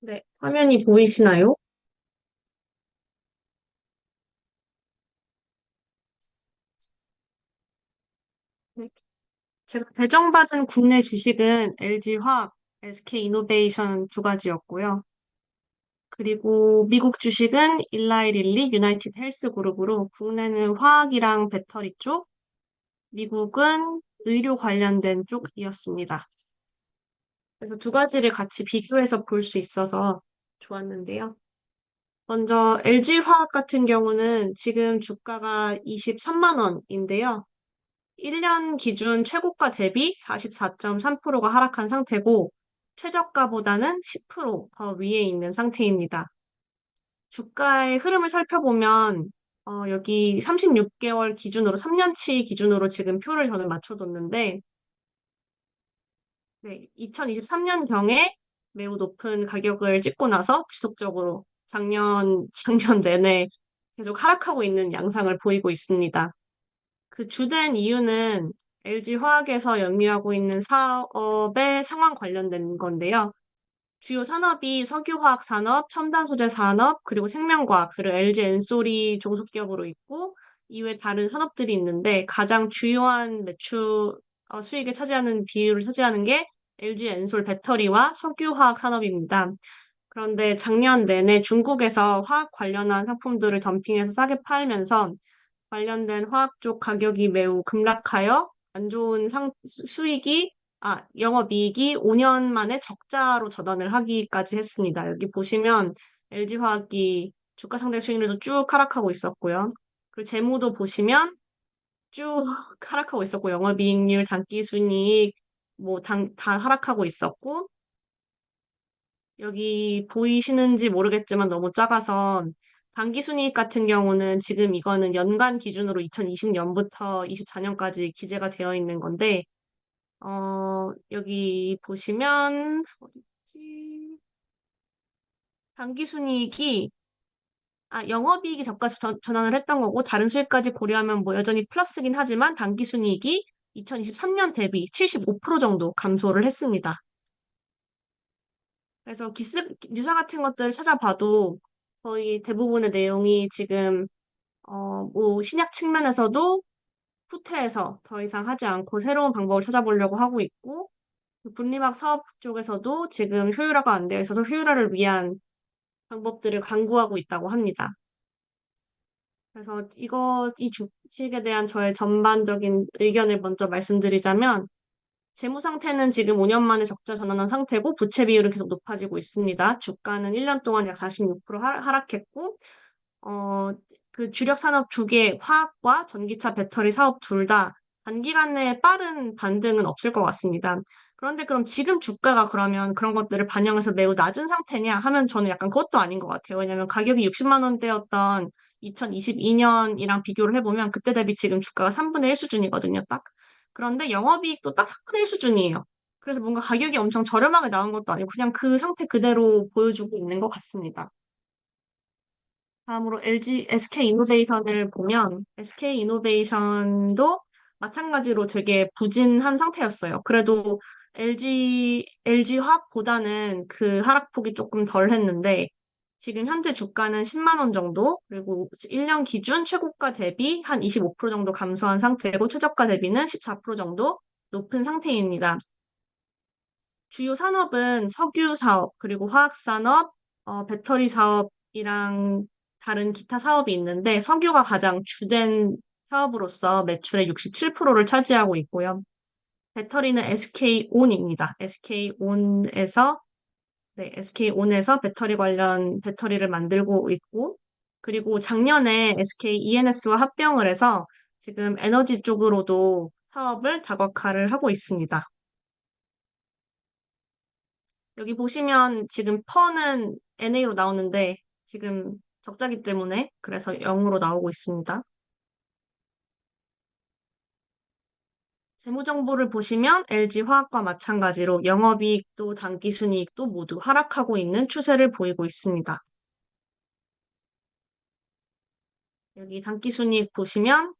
네, 화면이 보이시나요? 네. 제가 배정받은 국내 주식은 LG화학, SK이노베이션 두 가지였고요. 그리고 미국 주식은 일라이릴리, 유나이티드 헬스그룹으로 국내는 화학이랑 배터리 쪽, 미국은 의료 관련된 쪽이었습니다. 그래서 두 가지를 같이 비교해서 볼 수 있어서 좋았는데요. 먼저 LG화학 같은 경우는 지금 주가가 23만 원인데요. 1년 기준 최고가 대비 44.3%가 하락한 상태고, 최저가보다는 10%더 위에 있는 상태입니다. 주가의 흐름을 살펴보면, 여기 36개월 기준으로, 3년치 기준으로 지금 표를 저는 맞춰뒀는데, 네, 2023년경에 매우 높은 가격을 찍고 나서 지속적으로 작년 내내 계속 하락하고 있는 양상을 보이고 있습니다. 그 주된 이유는 LG화학에서 영위하고 있는 사업의 상황 관련된 건데요. 주요 산업이 석유화학 산업, 첨단 소재 산업, 그리고 생명과학, 그리고 LG 엔솔이 종속기업으로 있고, 이외에 다른 산업들이 있는데 가장 주요한 수익을 차지하는 비율을 차지하는 게 LG 엔솔 배터리와 석유화학 산업입니다. 그런데 작년 내내 중국에서 화학 관련한 상품들을 덤핑해서 싸게 팔면서 관련된 화학 쪽 가격이 매우 급락하여 안 좋은 영업이익이 5년 만에 적자로 전환을 하기까지 했습니다. 여기 보시면 LG화학이 주가 상대 수익률도 쭉 하락하고 있었고요. 그리고 재무도 보시면 쭉 하락하고 있었고, 영업이익률, 단기순이익, 다 하락하고 있었고, 여기 보이시는지 모르겠지만 너무 작아서 당기순이익 같은 경우는 지금 이거는 연간 기준으로 2020년부터 24년까지 기재가 되어 있는 건데, 여기 보시면 어딨지? 당기순이익이 영업이익이 저가 전환을 했던 거고 다른 수익까지 고려하면 뭐 여전히 플러스긴 하지만 당기순이익이 2023년 대비 75% 정도 감소를 했습니다. 그래서 뉴스 같은 것들을 찾아봐도 거의 대부분의 내용이 지금 뭐 신약 측면에서도 후퇴해서 더 이상 하지 않고 새로운 방법을 찾아보려고 하고 있고, 분리막 사업 쪽에서도 지금 효율화가 안 되어 있어서 효율화를 위한 방법들을 강구하고 있다고 합니다. 그래서 이 주식에 대한 저의 전반적인 의견을 먼저 말씀드리자면, 재무 상태는 지금 5년 만에 적자 전환한 상태고, 부채 비율은 계속 높아지고 있습니다. 주가는 1년 동안 약 46% 하락했고, 어, 그 주력 산업 두 개, 화학과 전기차 배터리 사업 둘 다 단기간 내에 빠른 반등은 없을 것 같습니다. 그런데 그럼 지금 주가가 그러면 그런 것들을 반영해서 매우 낮은 상태냐 하면 저는 약간 그것도 아닌 것 같아요. 왜냐하면 가격이 60만 원대였던 2022년이랑 비교를 해보면 그때 대비 지금 주가가 3분의 1 수준이거든요, 딱. 그런데 영업이익도 딱 3분의 1 수준이에요. 그래서 뭔가 가격이 엄청 저렴하게 나온 것도 아니고 그냥 그 상태 그대로 보여주고 있는 것 같습니다. 다음으로 SK이노베이션을 보면 SK이노베이션도 마찬가지로 되게 부진한 상태였어요. 그래도 LG화학보다는 그 하락폭이 조금 덜 했는데 지금 현재 주가는 10만 원 정도, 그리고 1년 기준 최고가 대비 한 25% 정도 감소한 상태고 최저가 대비는 14% 정도 높은 상태입니다. 주요 산업은 석유 사업, 그리고 화학 산업, 배터리 사업이랑 다른 기타 사업이 있는데 석유가 가장 주된 사업으로서 매출의 67%를 차지하고 있고요. 배터리는 SK온입니다. SK온에서 배터리 관련 배터리를 만들고 있고, 그리고 작년에 SK ENS와 합병을 해서 지금 에너지 쪽으로도 사업을 다각화를 하고 있습니다. 여기 보시면 지금 퍼는 NA로 나오는데 지금 적자기 때문에 그래서 0으로 나오고 있습니다. 재무정보를 보시면 LG화학과 마찬가지로 영업이익도 단기순이익도 모두 하락하고 있는 추세를 보이고 있습니다. 여기 단기순이익 보시면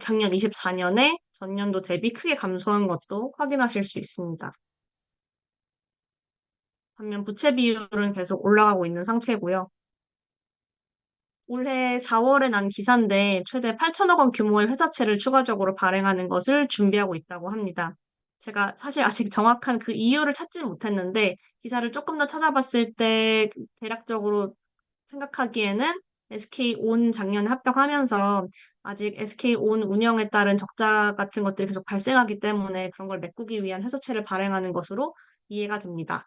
작년 24년에 전년도 대비 크게 감소한 것도 확인하실 수 있습니다. 반면 부채 비율은 계속 올라가고 있는 상태고요. 올해 4월에 난 기사인데 최대 8천억 원 규모의 회사채를 추가적으로 발행하는 것을 준비하고 있다고 합니다. 제가 사실 아직 정확한 그 이유를 찾지는 못했는데 기사를 조금 더 찾아봤을 때 대략적으로 생각하기에는 SK온 작년에 합병하면서 아직 SK온 운영에 따른 적자 같은 것들이 계속 발생하기 때문에 그런 걸 메꾸기 위한 회사채를 발행하는 것으로 이해가 됩니다.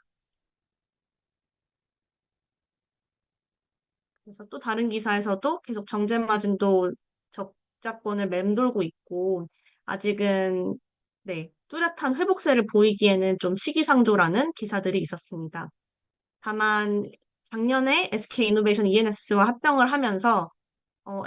그래서 또 다른 기사에서도 계속 정제 마진도 적자권을 맴돌고 있고 아직은 네, 뚜렷한 회복세를 보이기에는 좀 시기상조라는 기사들이 있었습니다. 다만 작년에 SK이노베이션 ENS와 합병을 하면서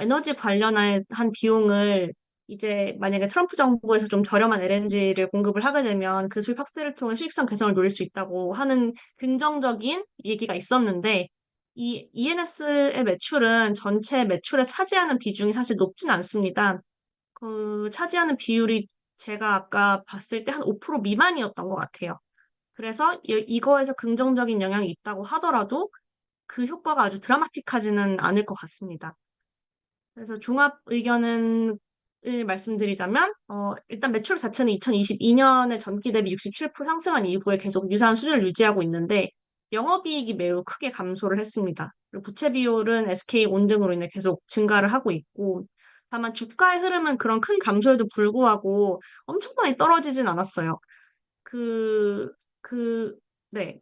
에너지 관련한 한 비용을 이제 만약에 트럼프 정부에서 좀 저렴한 LNG를 공급을 하게 되면 그 수입 확대를 통해 수익성 개선을 노릴 수 있다고 하는 긍정적인 얘기가 있었는데 이 ENS의 매출은 전체 매출에 차지하는 비중이 사실 높진 않습니다. 그 차지하는 비율이 제가 아까 봤을 때 한 5% 미만이었던 것 같아요. 그래서 이거에서 긍정적인 영향이 있다고 하더라도 그 효과가 아주 드라마틱하지는 않을 것 같습니다. 그래서 종합 의견은 을 말씀드리자면 일단 매출 자체는 2022년에 전기 대비 67% 상승한 이후에 계속 유사한 수준을 유지하고 있는데 영업이익이 매우 크게 감소를 했습니다. 그리고 부채 비율은 SK 온 등으로 인해 계속 증가를 하고 있고 다만 주가의 흐름은 그런 큰 감소에도 불구하고 엄청나게 떨어지진 않았어요. 그, 그, 네,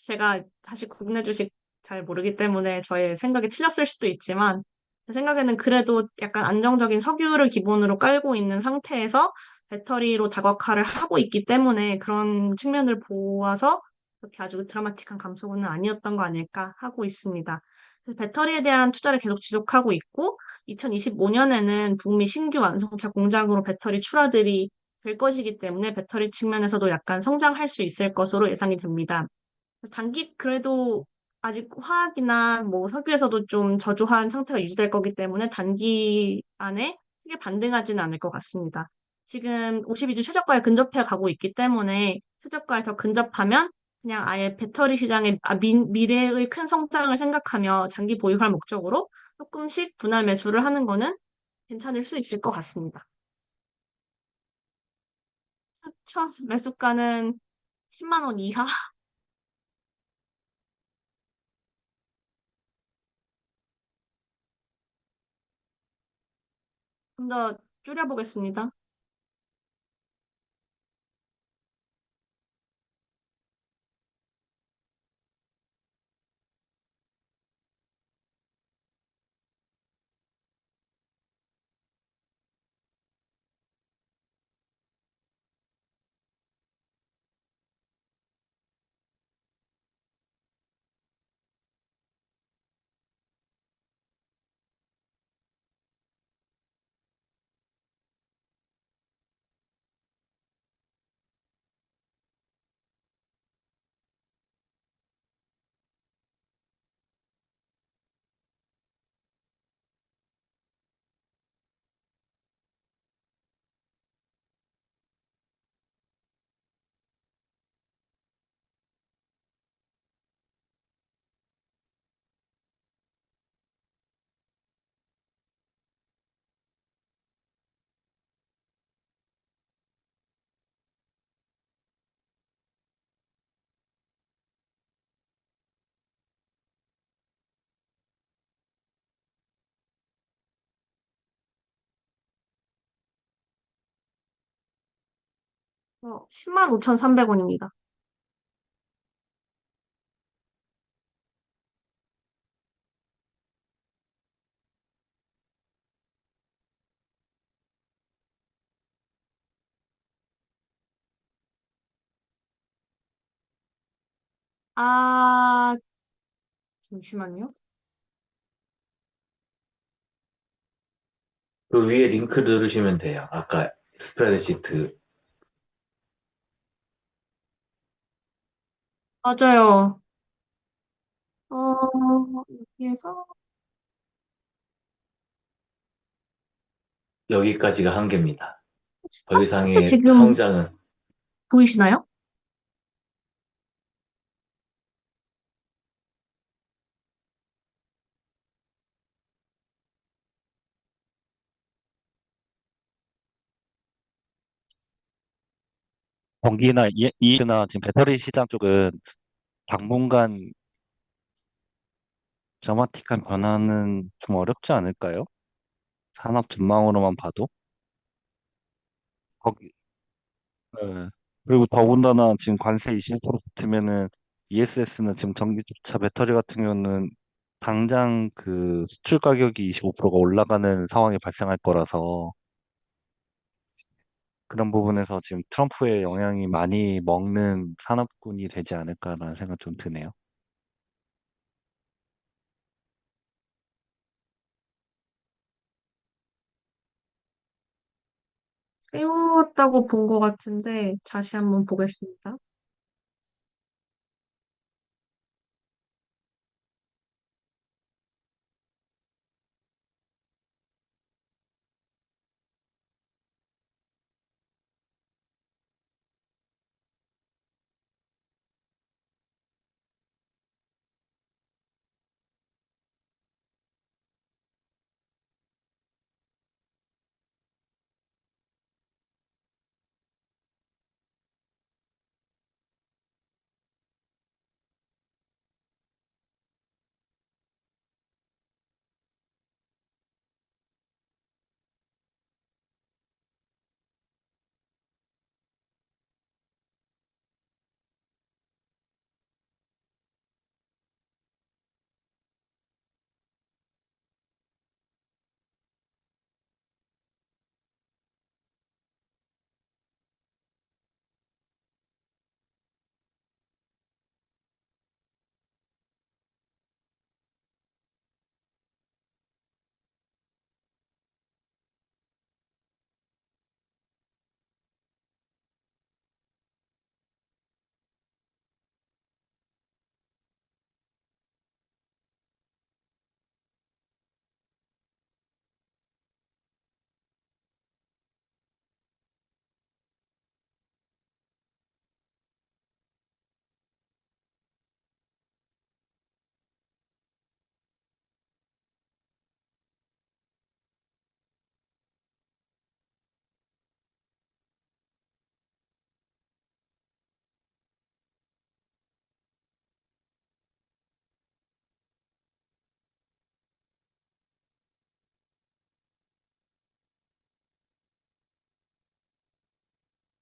제가 사실 국내 주식 잘 모르기 때문에 저의 생각이 틀렸을 수도 있지만, 제 생각에는 그래도 약간 안정적인 석유를 기본으로 깔고 있는 상태에서 배터리로 다각화를 하고 있기 때문에 그런 측면을 보아서 그렇게 아주 드라마틱한 감소는 아니었던 거 아닐까 하고 있습니다. 그래서 배터리에 대한 투자를 계속 지속하고 있고, 2025년에는 북미 신규 완성차 공장으로 배터리 출하들이 될 것이기 때문에 배터리 측면에서도 약간 성장할 수 있을 것으로 예상이 됩니다. 그래도 아직 화학이나 뭐 석유에서도 좀 저조한 상태가 유지될 거기 때문에 단기 안에 크게 반등하지는 않을 것 같습니다. 지금 52주 최저가에 근접해 가고 있기 때문에 최저가에 더 근접하면 그냥 아예 배터리 시장의 미래의 큰 성장을 생각하며 장기 보유할 목적으로 조금씩 분할 매수를 하는 거는 괜찮을 수 있을 것 같습니다. 첫 매수가는 10만 원 이하? 좀 더 줄여보겠습니다. 어, 10만 5,300원입니다. 아, 잠시만요. 그 위에 링크 누르시면 돼요. 아까 스프레드시트. 맞아요. 여기에서, 여기까지가 한계입니다. 더 스탑 스 이상의 지금 성장은 보이시나요? 전기나 이나 지금 배터리 시장 쪽은 당분간 드라마틱한 변화는 좀 어렵지 않을까요? 산업 전망으로만 봐도. 거기, 네. 그리고 더군다나 지금 관세 20% 붙으면은 ESS는 지금 전기차 배터리 같은 경우는 당장 그 수출 가격이 25%가 올라가는 상황이 발생할 거라서 그런 부분에서 지금 트럼프의 영향이 많이 먹는 산업군이 되지 않을까라는 생각 좀 드네요. 세웠다고 본 것 같은데 다시 한번 보겠습니다.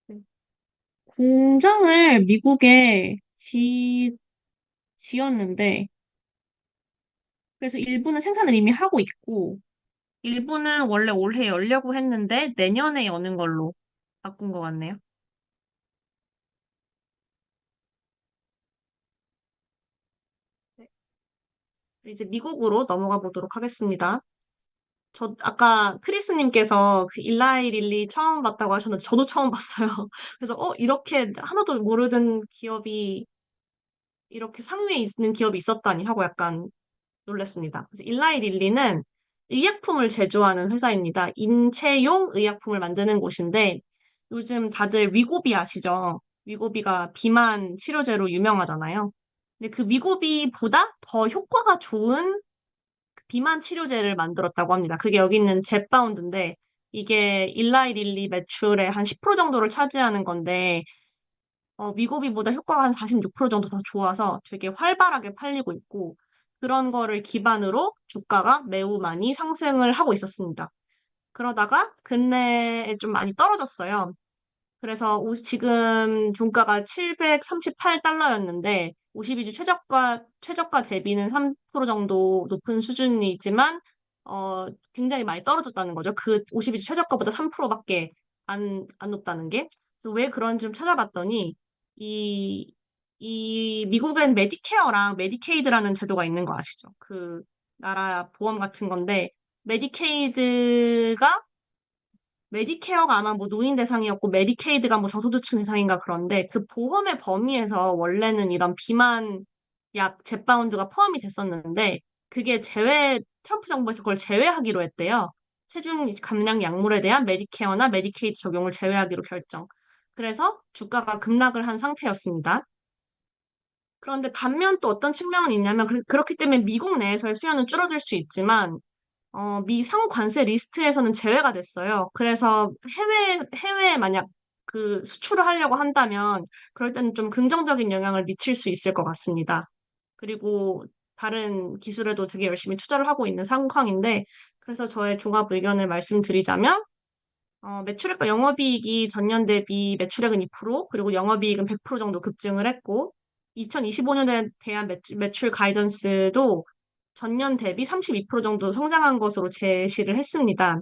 네. 공장을 미국에 지었는데, 그래서 일부는 생산을 이미 하고 있고, 일부는 원래 올해 열려고 했는데 내년에 여는 걸로 바꾼 것 같네요. 네. 이제 미국으로 넘어가 보도록 하겠습니다. 저 아까 크리스님께서 그 일라이 릴리 처음 봤다고 하셨는데 저도 처음 봤어요. 그래서 이렇게 하나도 모르던 기업이 이렇게 상위에 있는 기업이 있었다니 하고 약간 놀랐습니다. 그래서 일라이 릴리는 의약품을 제조하는 회사입니다. 인체용 의약품을 만드는 곳인데 요즘 다들 위고비 아시죠? 위고비가 비만 치료제로 유명하잖아요. 근데 그 위고비보다 더 효과가 좋은 비만 치료제를 만들었다고 합니다. 그게 여기 있는 젯바운드인데 이게 일라이 릴리 매출의 한 10% 정도를 차지하는 건데 위고비보다 효과가 한 46% 정도 더 좋아서 되게 활발하게 팔리고 있고 그런 거를 기반으로 주가가 매우 많이 상승을 하고 있었습니다. 그러다가 근래에 좀 많이 떨어졌어요. 그래서 지금 종가가 738달러였는데 52주 최저가 대비는 3% 정도 높은 수준이지만 굉장히 많이 떨어졌다는 거죠. 그 52주 최저가보다 3%밖에 안 높다는 게. 그래서 왜 그런지 좀 찾아봤더니 이, 이 미국엔 메디케어랑 메디케이드라는 제도가 있는 거 아시죠? 그 나라 보험 같은 건데 메디케어가 아마 뭐 노인 대상이었고 메디케이드가 뭐 저소득층 대상인가 그런데 그 보험의 범위에서 원래는 이런 비만 약 젯바운드가 포함이 됐었는데 그게 트럼프 정부에서 그걸 제외하기로 했대요. 체중 감량 약물에 대한 메디케어나 메디케이드 적용을 제외하기로 결정. 그래서 주가가 급락을 한 상태였습니다. 그런데 반면 또 어떤 측면은 있냐면 그렇기 때문에 미국 내에서의 수요는 줄어들 수 있지만 미 상관세 리스트에서는 제외가 됐어요. 그래서 해외에 만약 그 수출을 하려고 한다면 그럴 때는 좀 긍정적인 영향을 미칠 수 있을 것 같습니다. 그리고 다른 기술에도 되게 열심히 투자를 하고 있는 상황인데 그래서 저의 종합 의견을 말씀드리자면 매출액과 영업이익이 전년 대비 매출액은 2%, 그리고 영업이익은 100% 정도 급증을 했고, 2025년에 대한 매출 가이던스도 전년 대비 32% 정도 성장한 것으로 제시를 했습니다.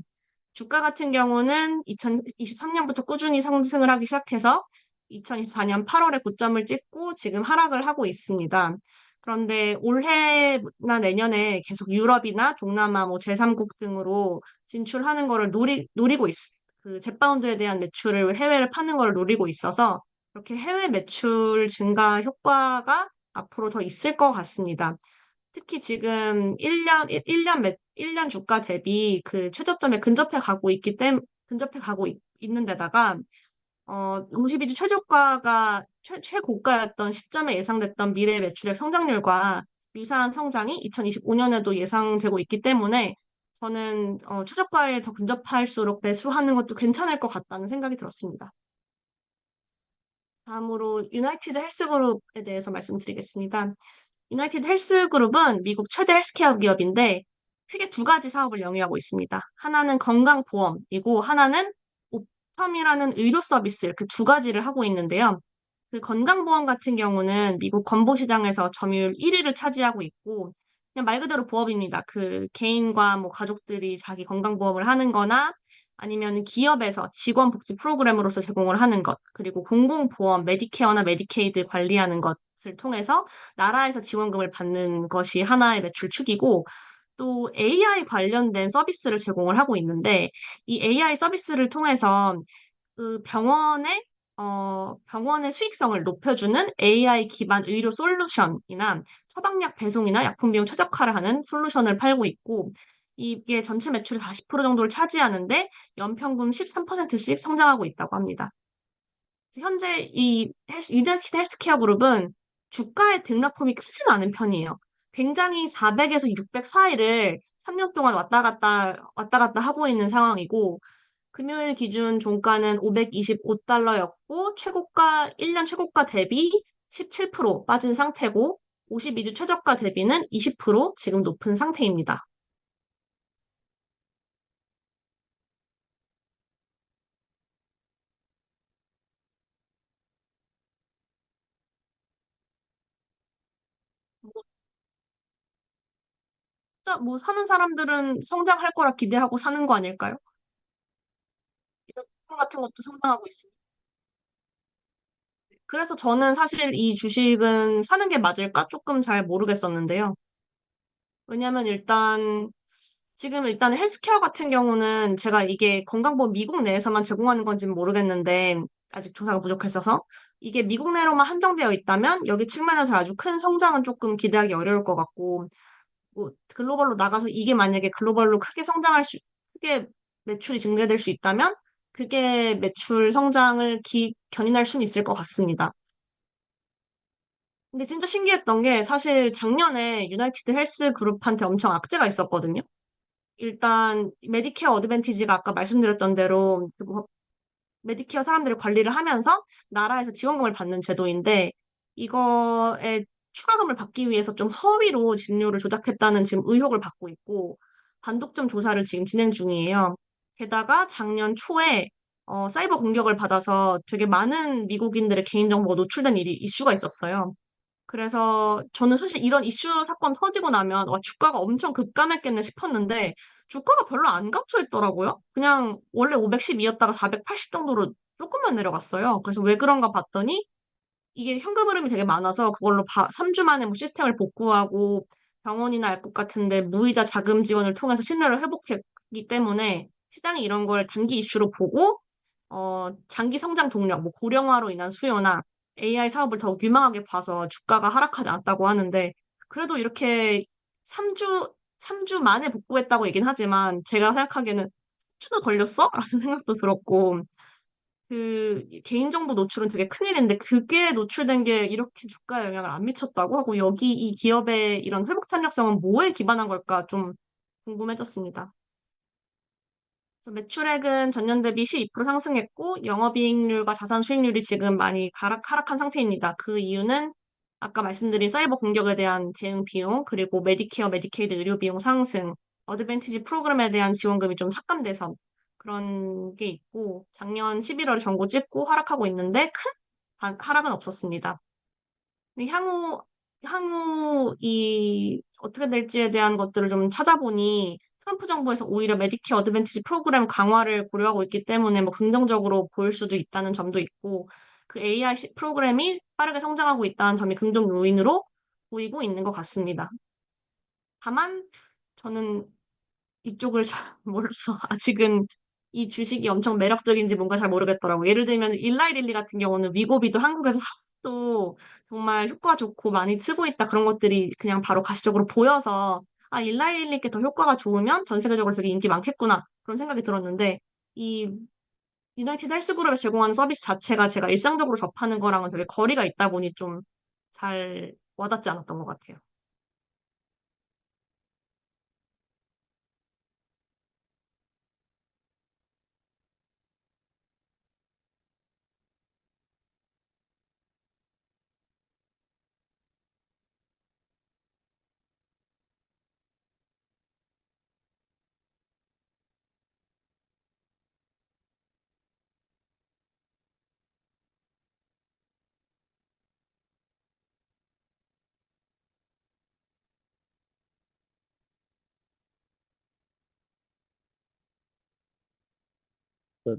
주가 같은 경우는 2023년부터 꾸준히 상승을 하기 시작해서 2024년 8월에 고점을 찍고 지금 하락을 하고 있습니다. 그런데 올해나 내년에 계속 유럽이나 동남아, 뭐 제3국 등으로 진출하는 거를 노리고 그 젯바운드에 대한 매출을 해외를 파는 거를 노리고 있어서 이렇게 해외 매출 증가 효과가 앞으로 더 있을 것 같습니다. 특히 지금 1년 주가 대비 그 최저점에 근접해 가고 있는 데다가, 52주 최고가였던 시점에 예상됐던 미래 매출액 성장률과 유사한 성장이 2025년에도 예상되고 있기 때문에 저는 최저가에 더 근접할수록 매수하는 것도 괜찮을 것 같다는 생각이 들었습니다. 다음으로 유나이티드 헬스그룹에 대해서 말씀드리겠습니다. 유나이티드 헬스그룹은 미국 최대 헬스케어 기업인데 크게 두 가지 사업을 영위하고 있습니다. 하나는 건강보험이고 하나는 옵텀이라는 의료 서비스 이렇게 두 가지를 하고 있는데요. 그 건강보험 같은 경우는 미국 건보시장에서 점유율 1위를 차지하고 있고 그냥 말 그대로 보험입니다. 그 개인과 뭐 가족들이 자기 건강보험을 하는 거나 아니면 기업에서 직원복지 프로그램으로서 제공을 하는 것, 그리고 공공보험, 메디케어나 메디케이드 관리하는 것을 통해서 나라에서 지원금을 받는 것이 하나의 매출 축이고, 또 AI 관련된 서비스를 제공을 하고 있는데, 이 AI 서비스를 통해서 그 병원의 수익성을 높여주는 AI 기반 의료 솔루션이나 처방약 배송이나 약품 비용 최적화를 하는 솔루션을 팔고 있고, 이게 전체 매출의 40% 정도를 차지하는데 연평균 13%씩 성장하고 있다고 합니다. 현재 이 유나이티드 헬스케어 그룹은 주가의 등락폭이 크지는 않은 편이에요. 굉장히 400에서 600 사이를 3년 동안 왔다 갔다 하고 있는 상황이고, 금요일 기준 종가는 525달러였고, 1년 최고가 대비 17% 빠진 상태고, 52주 최저가 대비는 20% 지금 높은 상태입니다. 뭐, 진짜 뭐 사는 사람들은 성장할 거라 기대하고 사는 거 아닐까요? 이런 같은 것도 성장하고 있습니다. 그래서 저는 사실 이 주식은 사는 게 맞을까? 조금 잘 모르겠었는데요. 왜냐면 지금 일단 헬스케어 같은 경우는 제가 이게 건강보험 미국 내에서만 제공하는 건지는 모르겠는데, 아직 조사가 부족했어서, 이게 미국 내로만 한정되어 있다면 여기 측면에서 아주 큰 성장은 조금 기대하기 어려울 것 같고, 뭐 글로벌로 나가서 이게 만약에 글로벌로 크게 매출이 증대될 수 있다면, 그게 매출 성장을 견인할 수는 있을 것 같습니다. 근데 진짜 신기했던 게 사실 작년에 유나이티드 헬스 그룹한테 엄청 악재가 있었거든요. 일단 메디케어 어드밴티지가 아까 말씀드렸던 대로 그뭐 메디케어 사람들을 관리를 하면서 나라에서 지원금을 받는 제도인데 이거에 추가금을 받기 위해서 좀 허위로 진료를 조작했다는 지금 의혹을 받고 있고 반독점 조사를 지금 진행 중이에요. 게다가 작년 초에 사이버 공격을 받아서 되게 많은 미국인들의 개인정보가 노출된 이슈가 있었어요. 그래서 저는 사실 이런 이슈 사건 터지고 나면 와, 주가가 엄청 급감했겠네 싶었는데 주가가 별로 안 감소 했더라고요. 그냥 원래 512였다가 480 정도로 조금만 내려갔어요. 그래서 왜 그런가 봤더니 이게 현금 흐름이 되게 많아서 그걸로 3주 만에 뭐 시스템을 복구하고 병원이나 약국 같은데 무이자 자금 지원을 통해서 신뢰를 회복했기 때문에 시장이 이런 걸 단기 이슈로 보고 장기 성장 동력, 뭐 고령화로 인한 수요나 AI 사업을 더욱 유망하게 봐서 주가가 하락하지 않았다고 하는데 그래도 이렇게 3주 만에 복구했다고 얘기는 하지만 제가 생각하기에는 3주나 걸렸어? 라는 생각도 들었고 그 개인정보 노출은 되게 큰일인데 그게 노출된 게 이렇게 주가에 영향을 안 미쳤다고 하고 여기 이 기업의 이런 회복 탄력성은 뭐에 기반한 걸까 좀 궁금해졌습니다. 그래서 매출액은 전년 대비 12% 상승했고 영업이익률과 자산 수익률이 지금 많이 하락한 상태입니다. 그 이유는 아까 말씀드린 사이버 공격에 대한 대응 비용, 그리고 메디케어, 메디케이드 의료 비용 상승, 어드밴티지 프로그램에 대한 지원금이 좀 삭감돼서 그런 게 있고 작년 11월에 정고 찍고 하락하고 있는데 큰 하락은 없었습니다. 근데 향후 이 어떻게 될지에 대한 것들을 좀 찾아보니 트럼프 정부에서 오히려 메디케어 어드밴티지 프로그램 강화를 고려하고 있기 때문에 뭐 긍정적으로 보일 수도 있다는 점도 있고 그 AI 프로그램이 빠르게 성장하고 있다는 점이 긍정 요인으로 보이고 있는 것 같습니다. 다만 저는 이쪽을 잘 몰라서 아직은 이 주식이 엄청 매력적인지 뭔가 잘 모르겠더라고요. 예를 들면 일라이릴리 같은 경우는 위고비도 한국에서 또 정말 효과 좋고 많이 쓰고 있다 그런 것들이 그냥 바로 가시적으로 보여서 아, 일라이릴리께 더 효과가 좋으면 전 세계적으로 되게 인기 많겠구나 그런 생각이 들었는데 이 유나이티드 헬스그룹에서 제공하는 서비스 자체가 제가 일상적으로 접하는 거랑은 되게 거리가 있다 보니 좀 잘 와닿지 않았던 것 같아요.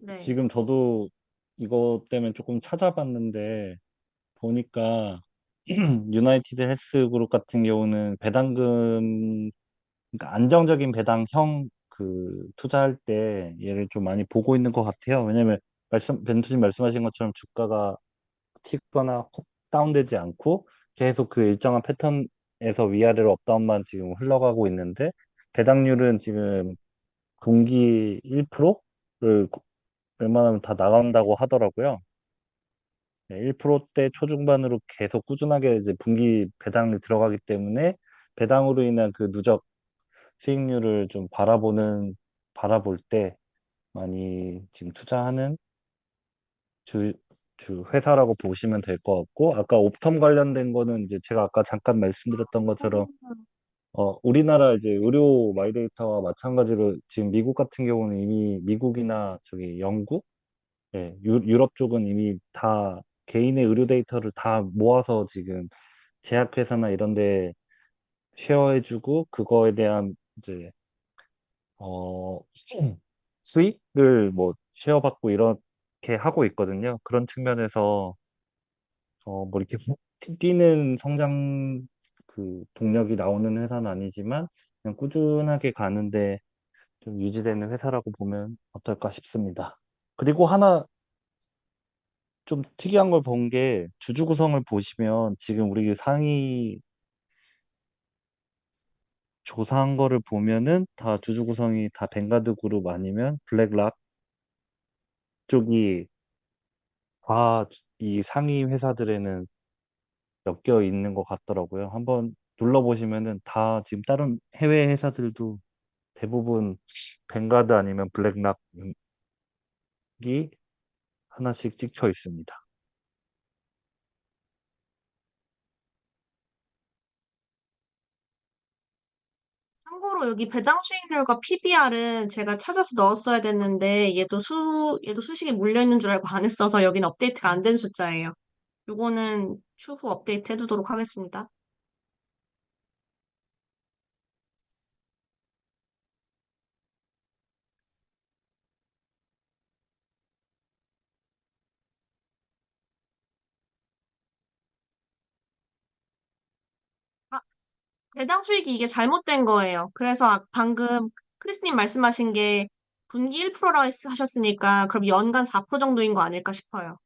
네. 지금 저도 이것 때문에 조금 찾아봤는데 보니까 유나이티드 헬스그룹 같은 경우는 배당금, 그러니까 안정적인 배당형 투자할 때 얘를 좀 많이 보고 있는 것 같아요. 왜냐면 벤투님 말씀하신 것처럼 주가가 튀거나 다운되지 않고 계속 그 일정한 패턴에서 위아래로 업다운만 지금 흘러가고 있는데 배당률은 지금 분기 1%를 웬만하면 다 나간다고 하더라고요. 네, 1%대 초중반으로 계속 꾸준하게 이제 분기 배당이 들어가기 때문에 배당으로 인한 그 누적 수익률을 좀 바라볼 때 많이 지금 투자하는 주, 주 회사라고 보시면 될 것 같고, 아까 옵텀 관련된 거는 이제 제가 아까 잠깐 말씀드렸던 것처럼, 우리나라 이제 의료 마이데이터와 마찬가지로 지금 미국 같은 경우는 이미 미국이나 저기 영국, 예, 유럽 쪽은 이미 다 개인의 의료 데이터를 다 모아서 지금 제약회사나 이런 데 쉐어해주고 그거에 대한 이제 어 수익을 뭐 쉐어받고 이렇게 하고 있거든요. 그런 측면에서 뭐 이렇게 뛰는 성장 동력이 나오는 회사는 아니지만 그냥 꾸준하게 가는데 좀 유지되는 회사라고 보면 어떨까 싶습니다. 그리고 하나 좀 특이한 걸 본 게 주주 구성을 보시면 지금 우리 상위 조사한 거를 보면은 다 주주 구성이 다 뱅가드 그룹 아니면 블랙락 쪽이 다 이 상위 회사들에는 엮여 있는 것 같더라고요. 한번 눌러보시면은 다 지금 다른 해외 회사들도 대부분 뱅가드 아니면 블랙락이 하나씩 찍혀 있습니다. 참고로 여기 배당 수익률과 PBR은 제가 찾아서 넣었어야 됐는데 얘도 수식이 물려 있는 줄 알고 안 했어서 여기는 업데이트가 안 된 숫자예요. 요거는 추후 업데이트 해두도록 하겠습니다. 아, 배당 수익이 이게 잘못된 거예요. 그래서 방금 크리스님 말씀하신 게 분기 1%라 하셨으니까 그럼 연간 4% 정도인 거 아닐까 싶어요.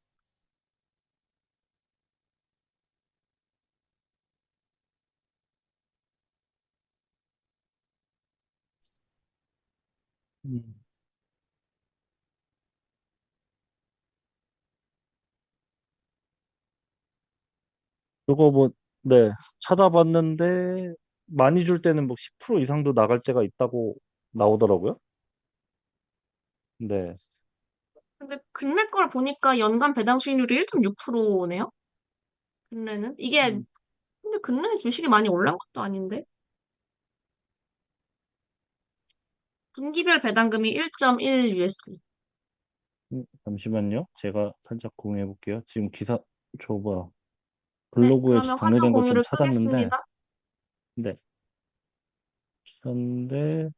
음. 그거 뭐, 네, 찾아봤는데 많이 줄 때는 뭐 10% 이상도 나갈 때가 있다고 나오더라고요. 네. 근데 근래 걸 보니까 연간 배당 수익률이 1.6%네요? 근래는? 이게, 음, 근데 근래 주식이 많이 올란 것도 아닌데? 분기별 배당금이 1.1 USD. 잠시만요. 제가 살짝 공유해 볼게요. 지금 기사, 저 뭐야, 네, 블로그에 그러면 화면 정리된 것 좀 공유를 찾았는데, 끄겠습니다. 네. 찾았는데,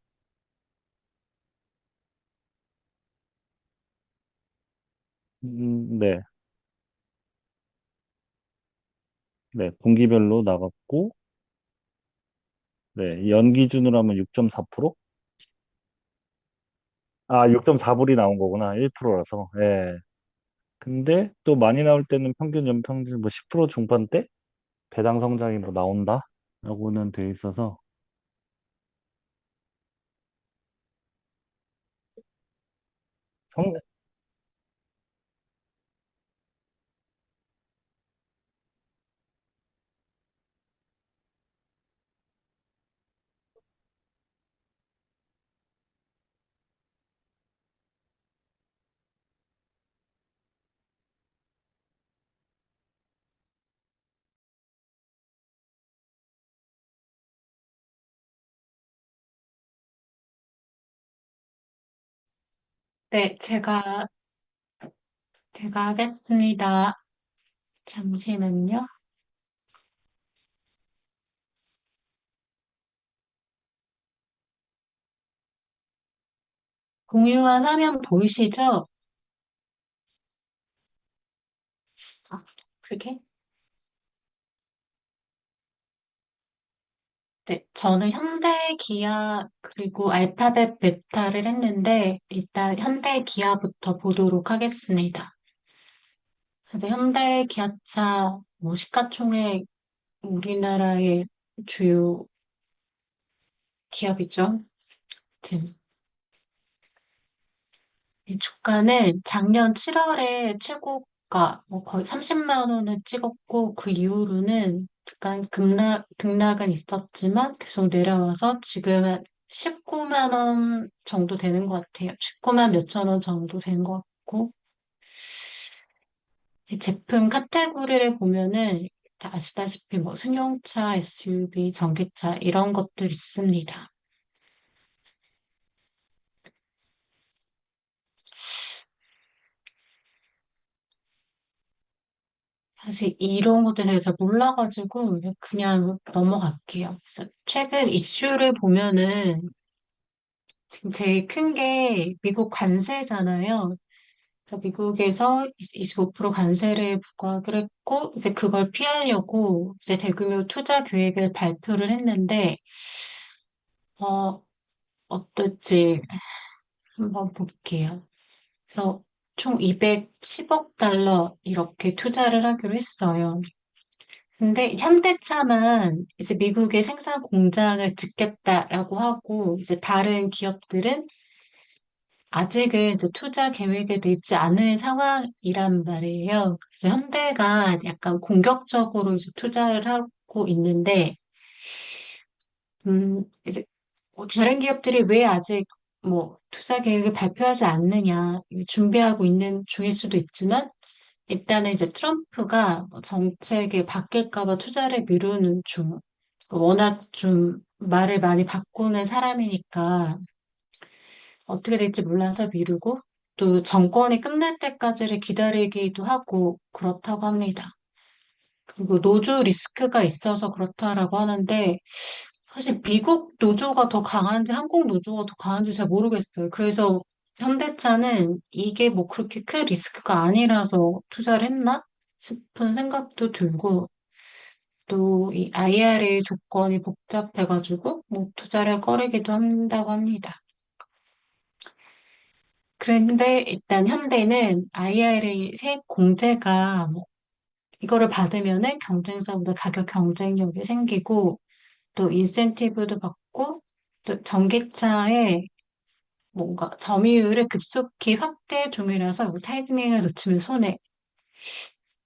네. 네. 분기별로 나갔고, 네. 연 기준으로 하면 6.4%? 아, 6.4불이 나온 거구나. 1%라서. 예. 근데 또 많이 나올 때는 평균 연평균 뭐 10% 중반대? 배당 성장이 뭐 나온다? 라고는 돼 있어서, 성, 네, 제가 하겠습니다. 잠시만요. 공유한 화면 보이시죠? 아, 그게? 네, 저는 현대, 기아, 그리고 알파벳, 베타를 했는데, 일단 현대, 기아부터 보도록 하겠습니다. 그래서 현대, 기아차, 뭐, 시가총액, 우리나라의 주요 기업이죠. 지금 이 주가는 작년 7월에 최고가 뭐 거의 30만 원을 찍었고 그 이후로는 약간 등락은 있었지만 계속 내려와서 지금은 19만 원 정도 되는 것 같아요. 19만 몇천 원 정도 되는 것 같고 이 제품 카테고리를 보면은 다 아시다시피 뭐 승용차, SUV, 전기차 이런 것들 있습니다. 사실 이런 것도 제가 잘 몰라가지고 그냥 넘어갈게요. 그래서 최근 이슈를 보면은 지금 제일 큰 게 미국 관세잖아요. 그래서 미국에서 25% 관세를 부과를 했고 이제 그걸 피하려고 이제 대규모 투자 계획을 발표를 했는데 어 어떨지 한번 볼게요. 그래서 총 210억 달러 이렇게 투자를 하기로 했어요. 근데 현대차만 이제 미국에 생산 공장을 짓겠다라고 하고 이제 다른 기업들은 아직은 이제 투자 계획에 내지 않은 상황이란 말이에요. 그래서 현대가 약간 공격적으로 이제 투자를 하고 있는데, 이제 뭐 다른 기업들이 왜 아직 뭐 투자 계획을 발표하지 않느냐, 준비하고 있는 중일 수도 있지만, 일단은 이제 트럼프가 뭐 정책이 바뀔까 봐 투자를 미루는 중. 워낙 좀 말을 많이 바꾸는 사람이니까 어떻게 될지 몰라서 미루고 또 정권이 끝날 때까지를 기다리기도 하고 그렇다고 합니다. 그리고 노조 리스크가 있어서 그렇다라고 하는데 사실 미국 노조가 더 강한지 한국 노조가 더 강한지 잘 모르겠어요. 그래서 현대차는 이게 뭐 그렇게 큰 리스크가 아니라서 투자를 했나 싶은 생각도 들고 또 이 IRA 조건이 복잡해가지고 뭐 투자를 꺼리기도 한다고 합니다. 그런데 일단 현대는 IRA 세액 공제가 뭐 이거를 받으면은 경쟁사보다 가격 경쟁력이 생기고 또 인센티브도 받고 또 전기차에 뭔가 점유율을 급속히 확대 중이라서 뭐 타이밍을 놓치면 손해.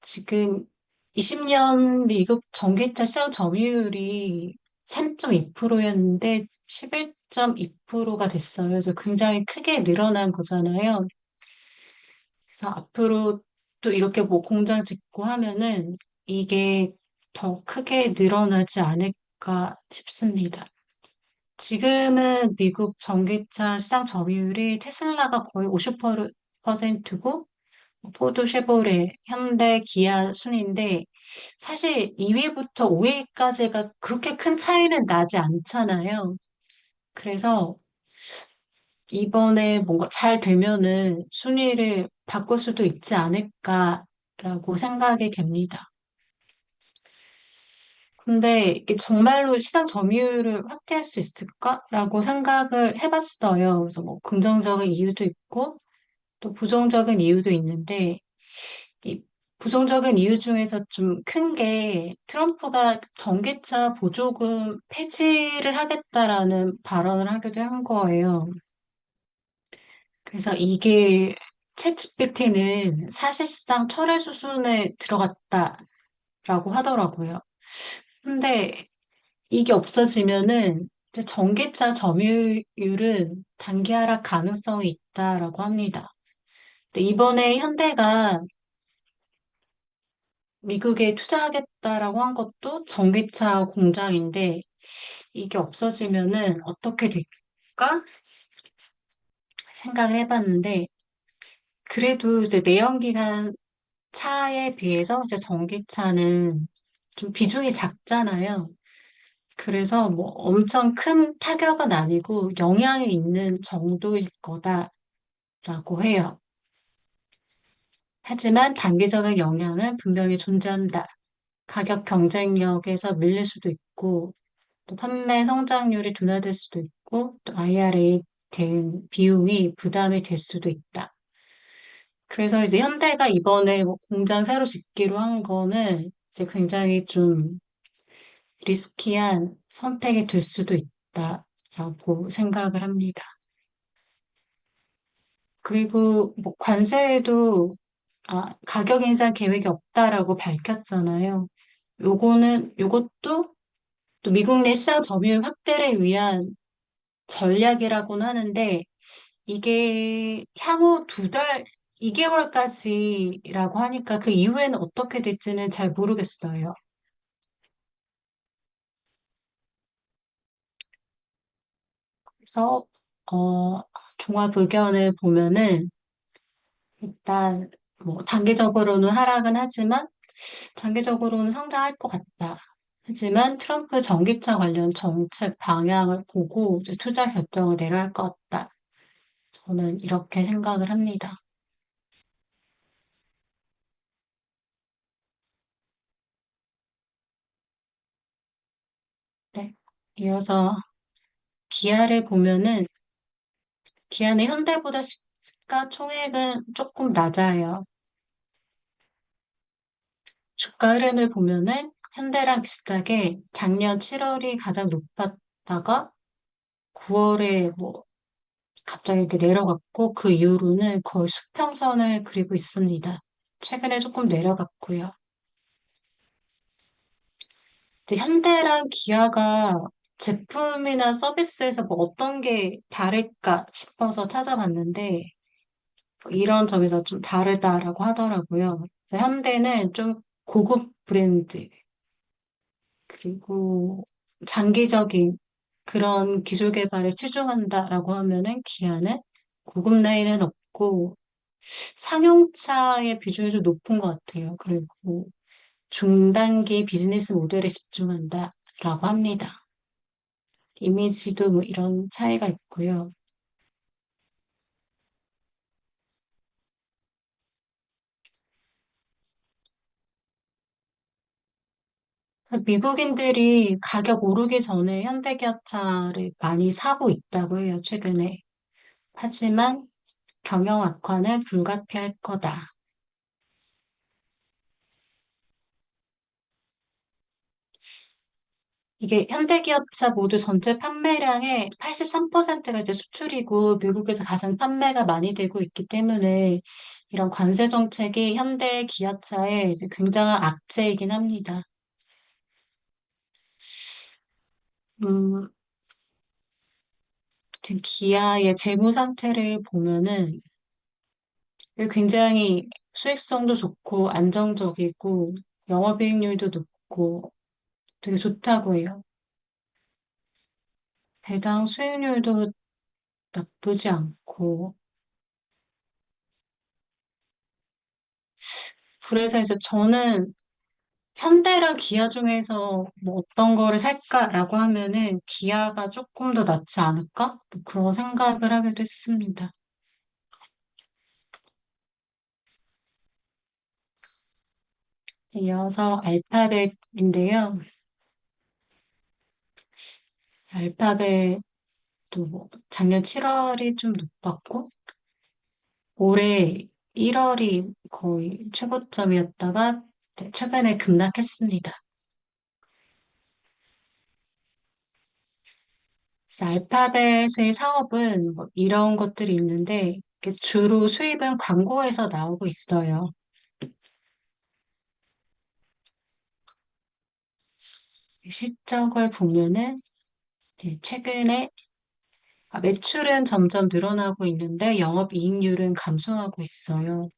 지금 20년 미국 전기차 시장 점유율이 3.2%였는데 11.2%가 됐어요. 그래서 굉장히 크게 늘어난 거잖아요. 그래서 앞으로 또 이렇게 뭐 공장 짓고 하면은 이게 더 크게 늘어나지 않을까 싶습니다. 지금은 미국 전기차 시장 점유율이 테슬라가 거의 50%고 포드, 쉐보레, 현대, 기아 순인데 사실 2위부터 5위까지가 그렇게 큰 차이는 나지 않잖아요. 그래서 이번에 뭔가 잘 되면은 순위를 바꿀 수도 있지 않을까라고 생각이 됩니다. 근데 이게 정말로 시장 점유율을 확대할 수 있을까라고 생각을 해봤어요. 그래서 뭐 긍정적인 이유도 있고 또 부정적인 이유도 있는데 이 부정적인 이유 중에서 좀 큰 게 트럼프가 전기차 보조금 폐지를 하겠다라는 발언을 하기도 한 거예요. 그래서 이게 챗GPT는 사실상 철회 수순에 들어갔다라고 하더라고요. 근데 이게 없어지면은 이제 전기차 점유율은 단기 하락 가능성이 있다라고 합니다. 근데 이번에 현대가 미국에 투자하겠다라고 한 것도 전기차 공장인데 이게 없어지면은 어떻게 될까 생각을 해봤는데 그래도 이제 내연기관 차에 비해서 이제 전기차는 좀 비중이 작잖아요. 그래서 뭐 엄청 큰 타격은 아니고 영향이 있는 정도일 거다라고 해요. 하지만 단기적인 영향은 분명히 존재한다. 가격 경쟁력에서 밀릴 수도 있고, 또 판매 성장률이 둔화될 수도 있고, 또 IRA 대응 비용이 부담이 될 수도 있다. 그래서 이제 현대가 이번에 뭐 공장 새로 짓기로 한 거는 이제 굉장히 좀 리스키한 선택이 될 수도 있다라고 생각을 합니다. 그리고 뭐 관세에도 가격 인상 계획이 없다라고 밝혔잖아요. 요것도 또 미국 내 시장 점유율 확대를 위한 전략이라고는 하는데 이게 향후 2개월까지라고 하니까 그 이후에는 어떻게 될지는 잘 모르겠어요. 그래서 종합 의견을 보면은 일단 뭐 단기적으로는 하락은 하지만 장기적으로는 성장할 것 같다. 하지만 트럼프 전기차 관련 정책 방향을 보고 이제 투자 결정을 내려야 할 것 같다. 저는 이렇게 생각을 합니다. 네. 이어서 기아를 보면은 기아는 현대보다 시가총액은 조금 낮아요. 주가 흐름을 보면은 현대랑 비슷하게 작년 7월이 가장 높았다가 9월에 뭐 갑자기 이렇게 내려갔고 그 이후로는 거의 수평선을 그리고 있습니다. 최근에 조금 내려갔고요. 이제 현대랑 기아가 제품이나 서비스에서 뭐 어떤 게 다를까 싶어서 찾아봤는데 이런 점에서 좀 다르다라고 하더라고요. 그래서 현대는 좀 고급 브랜드 그리고 장기적인 그런 기술 개발에 치중한다라고 하면은 기아는 고급 라인은 없고 상용차의 비중이 좀 높은 것 같아요. 그리고 중단기 비즈니스 모델에 집중한다라고 합니다. 이미지도 뭐 이런 차이가 있고요. 그래서 미국인들이 가격 오르기 전에 현대기아차를 많이 사고 있다고 해요, 최근에. 하지만 경영 악화는 불가피할 거다. 이게 현대기아차 모두 전체 판매량의 83%가 이제 수출이고 미국에서 가장 판매가 많이 되고 있기 때문에 이런 관세 정책이 현대기아차의 이제 굉장한 악재이긴 합니다. 음, 지금 기아의 재무 상태를 보면은 굉장히 수익성도 좋고 안정적이고 영업이익률도 높고 되게 좋다고 해요. 배당 수익률도 나쁘지 않고 그래서 이제 저는 현대랑 기아 중에서 뭐 어떤 거를 살까라고 하면은 기아가 조금 더 낫지 않을까? 뭐 그런 생각을 하기도 했습니다. 이어서 알파벳인데요. 알파벳도 뭐 작년 7월이 좀 높았고 올해 1월이 거의 최고점이었다가 네, 최근에 급락했습니다. 그래서 알파벳의 사업은 뭐 이런 것들이 있는데 이게 주로 수입은 광고에서 나오고 있어요. 실적을 보면은 최근에 매출은 점점 늘어나고 있는데 영업이익률은 감소하고 있어요.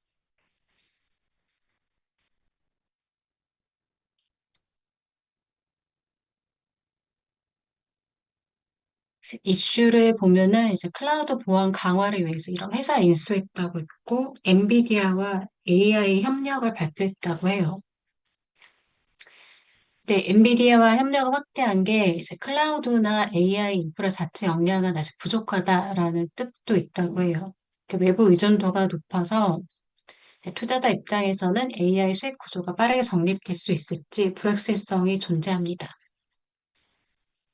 이슈를 보면은 이제 클라우드 보안 강화를 위해서 이런 회사 인수했다고 했고, 엔비디아와 AI 협력을 발표했다고 해요. 근데 엔비디아와 협력을 확대한 게 이제 클라우드나 AI 인프라 자체 역량은 아직 부족하다라는 뜻도 있다고 해요. 외부 의존도가 높아서 투자자 입장에서는 AI 수익 구조가 빠르게 정립될 수 있을지 불확실성이 존재합니다.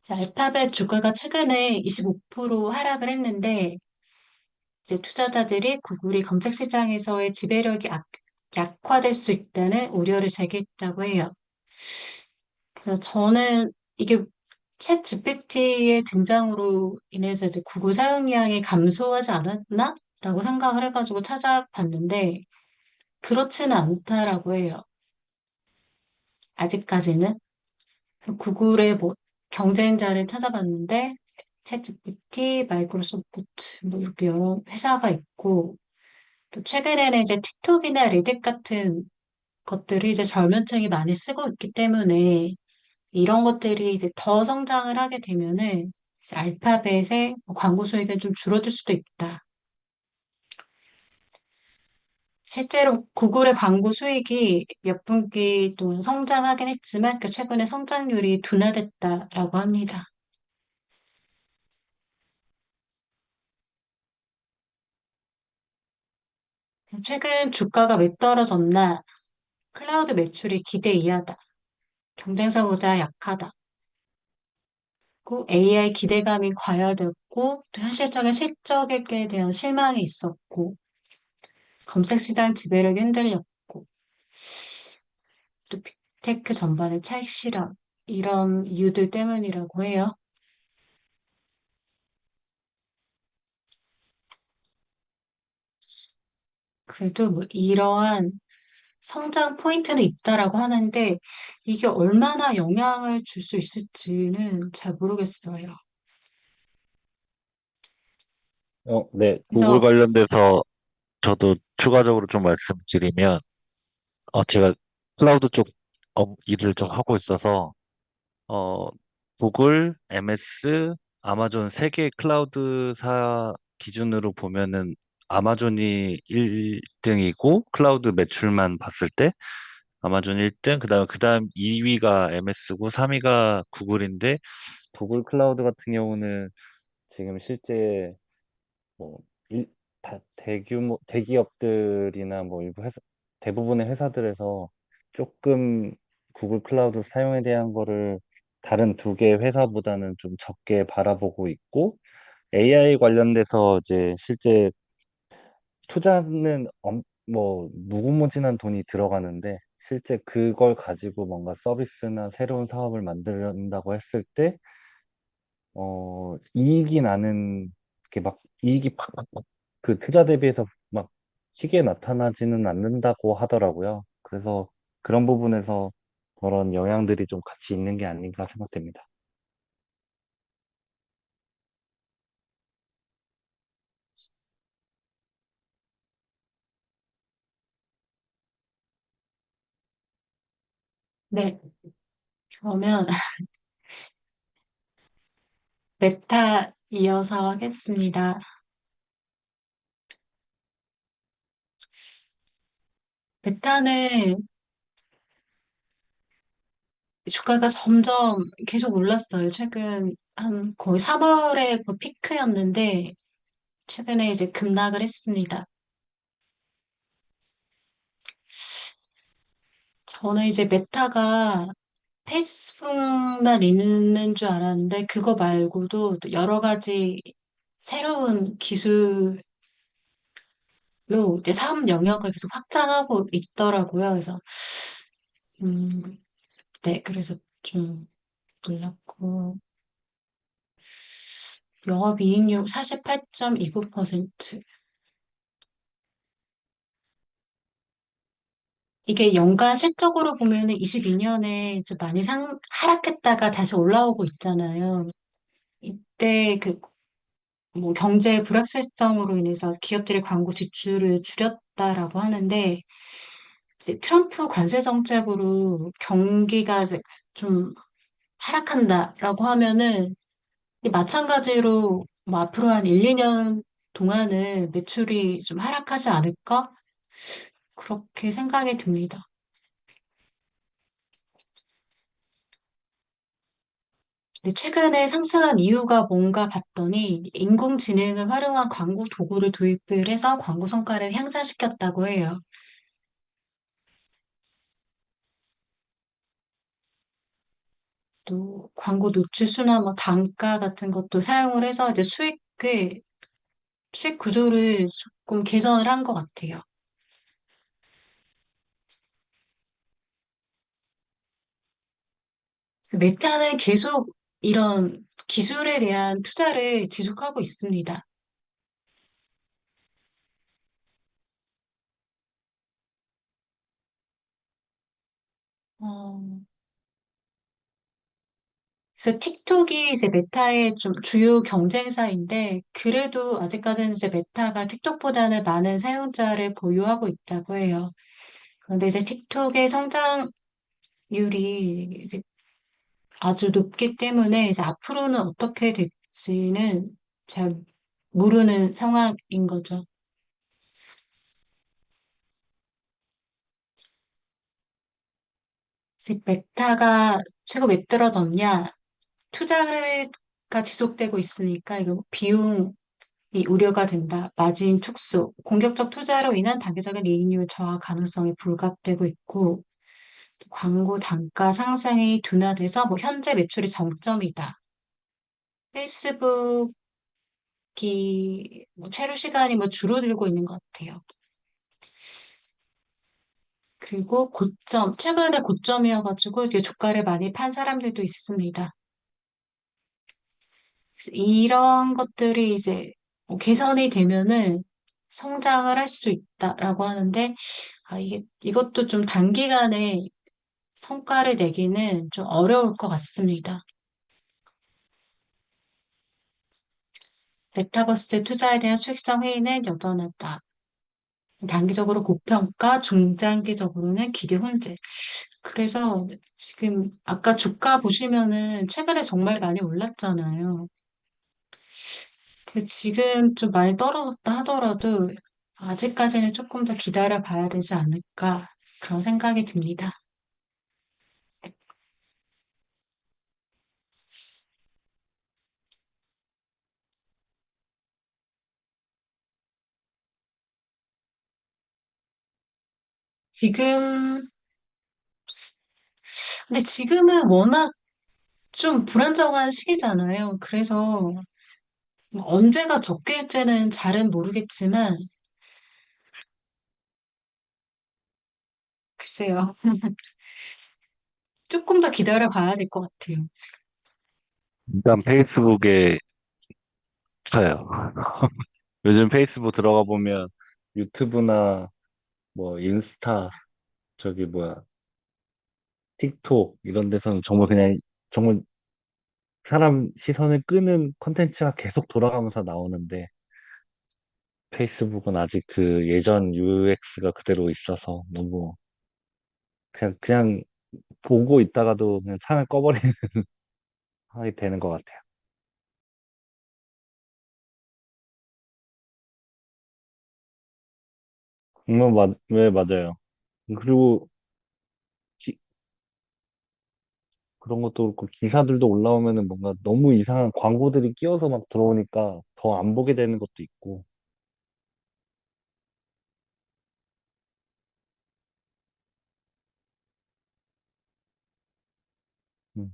알파벳 주가가 최근에 25% 하락을 했는데 이제 투자자들이 구글이 검색 시장에서의 지배력이 약화될 수 있다는 우려를 제기했다고 해요. 그래서 저는 이게 챗 GPT의 등장으로 인해서 이제 구글 사용량이 감소하지 않았나? 라고 생각을 해가지고 찾아봤는데 그렇지는 않다라고 해요. 아직까지는. 그래서 구글의 뭐 경쟁자를 찾아봤는데 챗GPT, 마이크로소프트 뭐 이렇게 여러 회사가 있고 또 최근에는 이제 틱톡이나 레딧 같은 것들이 이제 젊은 층이 많이 쓰고 있기 때문에 이런 것들이 이제 더 성장을 하게 되면은 이제 알파벳의 뭐 광고 수익은 좀 줄어들 수도 있다. 실제로 구글의 광고 수익이 몇 분기 동안 성장하긴 했지만 그 최근에 성장률이 둔화됐다라고 합니다. 최근 주가가 왜 떨어졌나? 클라우드 매출이 기대 이하다. 경쟁사보다 약하다. 고 AI 기대감이 과열됐고 또 현실적인 실적에 대한 실망이 있었고 검색 시장 지배력이 흔들렸고 또 빅테크 전반의 차익 실현 이런 이유들 때문이라고 해요. 그래도 뭐 이러한 성장 포인트는 있다라고 하는데 이게 얼마나 영향을 줄 수 있을지는 잘 모르겠어요. 네, 구글 그래서 관련돼서 저도 추가적으로 좀 말씀드리면, 제가 클라우드 쪽 일을 좀 하고 있어서, 어, 구글, MS, 아마존 세 개 클라우드사 기준으로 보면은 아마존이 1등이고 클라우드 매출만 봤을 때 아마존 1등, 그다음 2위가 MS고 3위가 구글인데 구글 클라우드 같은 경우는 지금 실제 뭐 다 대기업들이나 뭐 일부 회사 대부분의 회사들에서 조금 구글 클라우드 사용에 대한 거를 다른 두 개 회사보다는 좀 적게 바라보고 있고 AI 관련돼서 이제 실제 투자는 뭐 무궁무진한 돈이 들어가는데 실제 그걸 가지고 뭔가 서비스나 새로운 사업을 만든다고 했을 때 이익이 나는 게 막 이익이 팍팍팍 그 투자 대비해서 막 크게 나타나지는 않는다고 하더라고요. 그래서 그런 부분에서 그런 영향들이 좀 같이 있는 게 아닌가 생각됩니다. 네, 그러면 메타 이어서 하겠습니다. 메타는 주가가 점점 계속 올랐어요. 최근 한 거의 3월에 그 피크였는데 최근에 이제 급락을 했습니다. 저는 이제 메타가 페이스북만 있는 줄 알았는데 그거 말고도 또 여러 가지 새로운 기술로 이제 사업 영역을 계속 확장하고 있더라고요. 그래서 음, 네, 그래서 좀 놀랐고 영업이익률 48.29%. 이게 연간 실적으로 보면은 22년에 좀 많이 하락했다가 다시 올라오고 있잖아요. 이때 그 뭐 경제 불확실성으로 인해서 기업들의 광고 지출을 줄였다라고 하는데 이제 트럼프 관세 정책으로 경기가 이제 좀 하락한다라고 하면은 이 마찬가지로 뭐 앞으로 한 1, 2년 동안은 매출이 좀 하락하지 않을까? 그렇게 생각이 듭니다. 근데 최근에 상승한 이유가 뭔가 봤더니 인공지능을 활용한 광고 도구를 도입을 해서 광고 성과를 향상시켰다고 해요. 또 광고 노출수나 뭐 단가 같은 것도 사용을 해서 이제 수익 구조를 조금 개선을 한 것 같아요. 메타는 계속 이런 기술에 대한 투자를 지속하고 있습니다. 어, 그래서 틱톡이 이제 메타의 좀 주요 경쟁사인데, 그래도 아직까지는 이제 메타가 틱톡보다는 많은 사용자를 보유하고 있다고 해요. 그런데 이제 틱톡의 성장률이 이제 아주 높기 때문에 이제 앞으로는 어떻게 될지는 잘 모르는 상황인 거죠. 이제 메타가 최고 왜 떨어졌냐? 투자가 지속되고 있으니까 이거 비용이 우려가 된다. 마진 축소, 공격적 투자로 인한 단기적인 이익률 저하 가능성이 부각되고 있고, 또 광고 단가 상승이 둔화돼서 뭐 현재 매출이 정점이다. 페이스북이 뭐 체류 시간이 뭐 줄어들고 있는 것 같아요. 그리고 최근에 고점이어가지고 이게 주가를 많이 판 사람들도 있습니다. 그래서 이런 것들이 이제 뭐 개선이 되면은 성장을 할 수 있다라고 하는데, 이것도 좀 단기간에 성과를 내기는 좀 어려울 것 같습니다. 메타버스 투자에 대한 수익성 회의는 여전하다. 단기적으로 고평가, 중장기적으로는 기대 혼재. 그래서 지금 아까 주가 보시면은 최근에 정말 많이 올랐잖아요. 지금 좀 많이 떨어졌다 하더라도 아직까지는 조금 더 기다려 봐야 되지 않을까 그런 생각이 듭니다. 지금 근데 지금은 워낙 좀 불안정한 시기잖아요. 그래서 뭐 언제가 적길지는 잘은 모르겠지만 글쎄요. 조금 더 기다려 봐야 될 것 같아요. 일단 페이스북에 쳐요. 요즘 페이스북 들어가 보면 유튜브나 뭐 인스타 저기 뭐야 틱톡 이런 데서는 정말 그냥 정말 사람 시선을 끄는 콘텐츠가 계속 돌아가면서 나오는데 페이스북은 아직 그 예전 UX가 그대로 있어서 너무 그냥 보고 있다가도 그냥 창을 꺼버리는 하게 되는 것 같아요. 네, 맞아요. 그리고 기- 그런 것도 그렇고 기사들도 올라오면은 뭔가 너무 이상한 광고들이 끼어서 막 들어오니까 더 안 보게 되는 것도 있고. 음.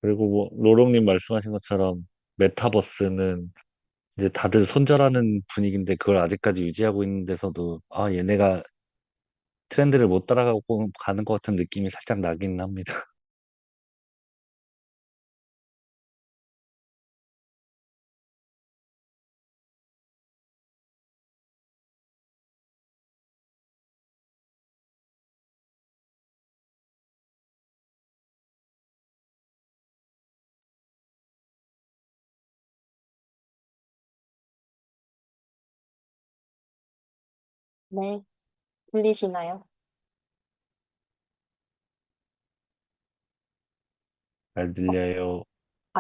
그리고 뭐 로롱님 말씀하신 것처럼 메타버스는 이제 다들 손절하는 분위기인데 그걸 아직까지 유지하고 있는 데서도 아 얘네가 트렌드를 못 따라가고 가는 것 같은 느낌이 살짝 나긴 합니다. 네, 들리시나요? 잘 어, 들려요.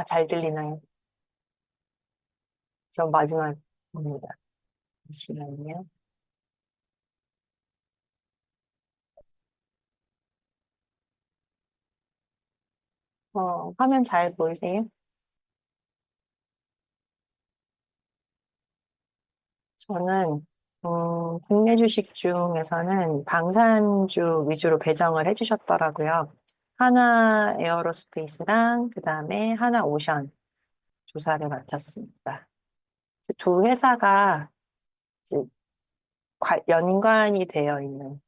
잘 들리나요? 저 마지막입니다. 잠시만요. 화면 잘 보이세요? 저는, 국내 주식 중에서는 방산주 위주로 배정을 해주셨더라고요. 하나 에어로스페이스랑 그 다음에 하나 오션 조사를 맡았습니다. 두 회사가 이제 연관이 되어 있는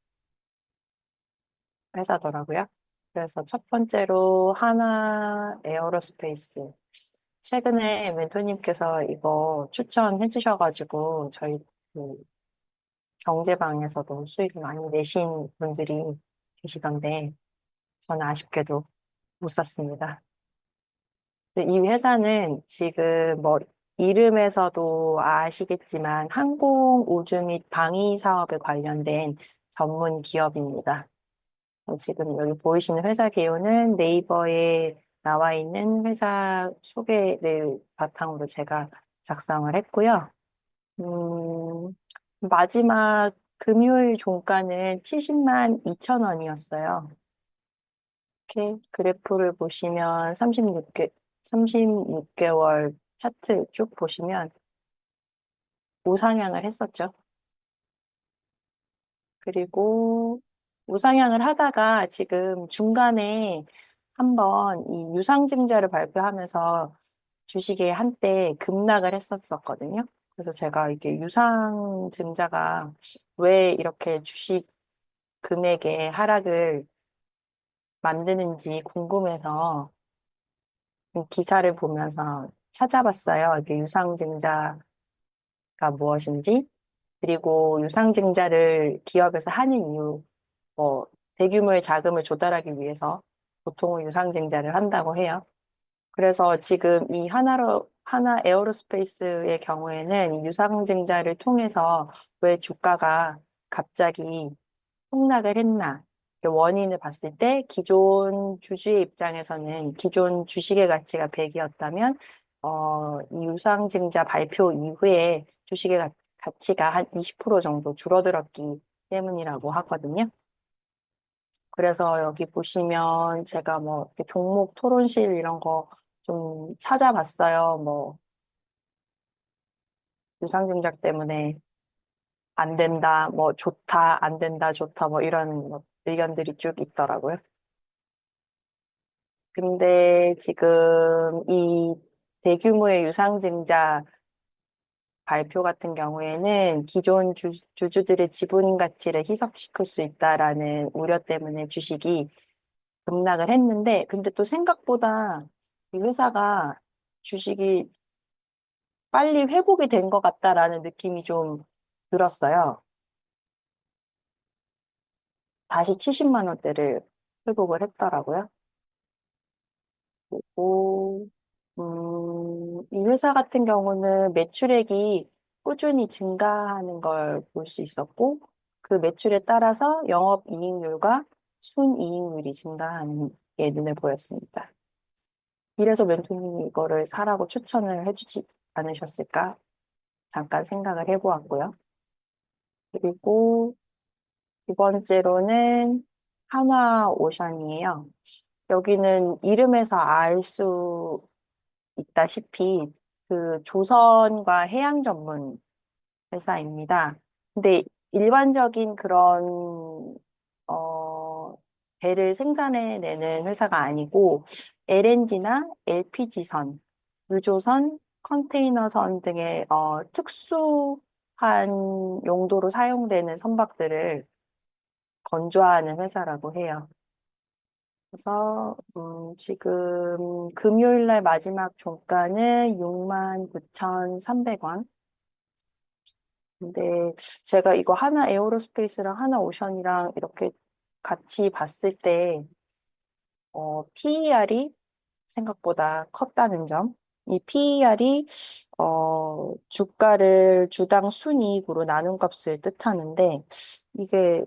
회사더라고요. 그래서 첫 번째로 하나 에어로스페이스. 최근에 멘토님께서 이거 추천해 주셔가지고 저희 그 경제방에서도 수익을 많이 내신 분들이 계시던데 저는 아쉽게도 못 샀습니다. 근데 이 회사는 지금 뭐 이름에서도 아시겠지만 항공 우주 및 방위 사업에 관련된 전문 기업입니다. 지금 여기 보이시는 회사 개요는 네이버에 나와 있는 회사 소개를 바탕으로 제가 작성을 했고요. 마지막 금요일 종가는 70만 2천 원이었어요. 이렇게 그래프를 보시면 36개월 차트 쭉 보시면 우상향을 했었죠. 그리고 우상향을 하다가 지금 중간에 한번 이 유상증자를 발표하면서 주식에 한때 급락을 했었거든요. 그래서 제가 이게 유상증자가 왜 이렇게 주식 금액의 하락을 만드는지 궁금해서 기사를 보면서 찾아봤어요. 이게 유상증자가 무엇인지, 그리고 유상증자를 기업에서 하는 이유, 뭐, 대규모의 자금을 조달하기 위해서 보통은 유상증자를 한다고 해요. 그래서 지금 이 하나 에어로스페이스의 경우에는 이 유상증자를 통해서 왜 주가가 갑자기 폭락을 했나? 그 원인을 봤을 때 기존 주주의 입장에서는 기존 주식의 가치가 100이었다면 이 유상증자 발표 이후에 주식의 가치가 한 20% 정도 줄어들었기 때문이라고 하거든요. 그래서 여기 보시면 제가 뭐 이렇게 종목 토론실 이런 거 좀 찾아봤어요. 뭐 유상증자 때문에 안 된다, 뭐 좋다, 안 된다, 좋다, 뭐 이런 뭐 의견들이 쭉 있더라고요. 근데 지금 이 대규모의 유상증자 발표 같은 경우에는 기존 주주들의 지분 가치를 희석시킬 수 있다라는 우려 때문에 주식이 급락을 했는데, 근데 또 생각보다 이 회사가 주식이 빨리 회복이 된 것 같다라는 느낌이 좀 들었어요. 다시 70만 원대를 회복을 했더라고요. 그리고 이 회사 같은 경우는 매출액이 꾸준히 증가하는 걸 볼 수 있었고, 그 매출에 따라서 영업이익률과 순이익률이 증가하는 게 눈에 보였습니다. 이래서 멘토님이 이거를 사라고 추천을 해주지 않으셨을까? 잠깐 생각을 해보았고요. 그리고 두 번째로는 한화오션이에요. 여기는 이름에서 알 수 있다시피 그 조선과 해양 전문 회사입니다. 근데 일반적인 그런 배를 생산해내는 회사가 아니고 LNG나 LPG선, 유조선, 컨테이너선 등의 특수한 용도로 사용되는 선박들을 건조하는 회사라고 해요. 그래서 지금 금요일 날 마지막 종가는 69,300원. 근데 제가 이거 하나 에어로스페이스랑 하나 오션이랑 이렇게 같이 봤을 때 PER이 생각보다 컸다는 점. 이 PER이 주가를 주당 순이익으로 나눈 값을 뜻하는데 이게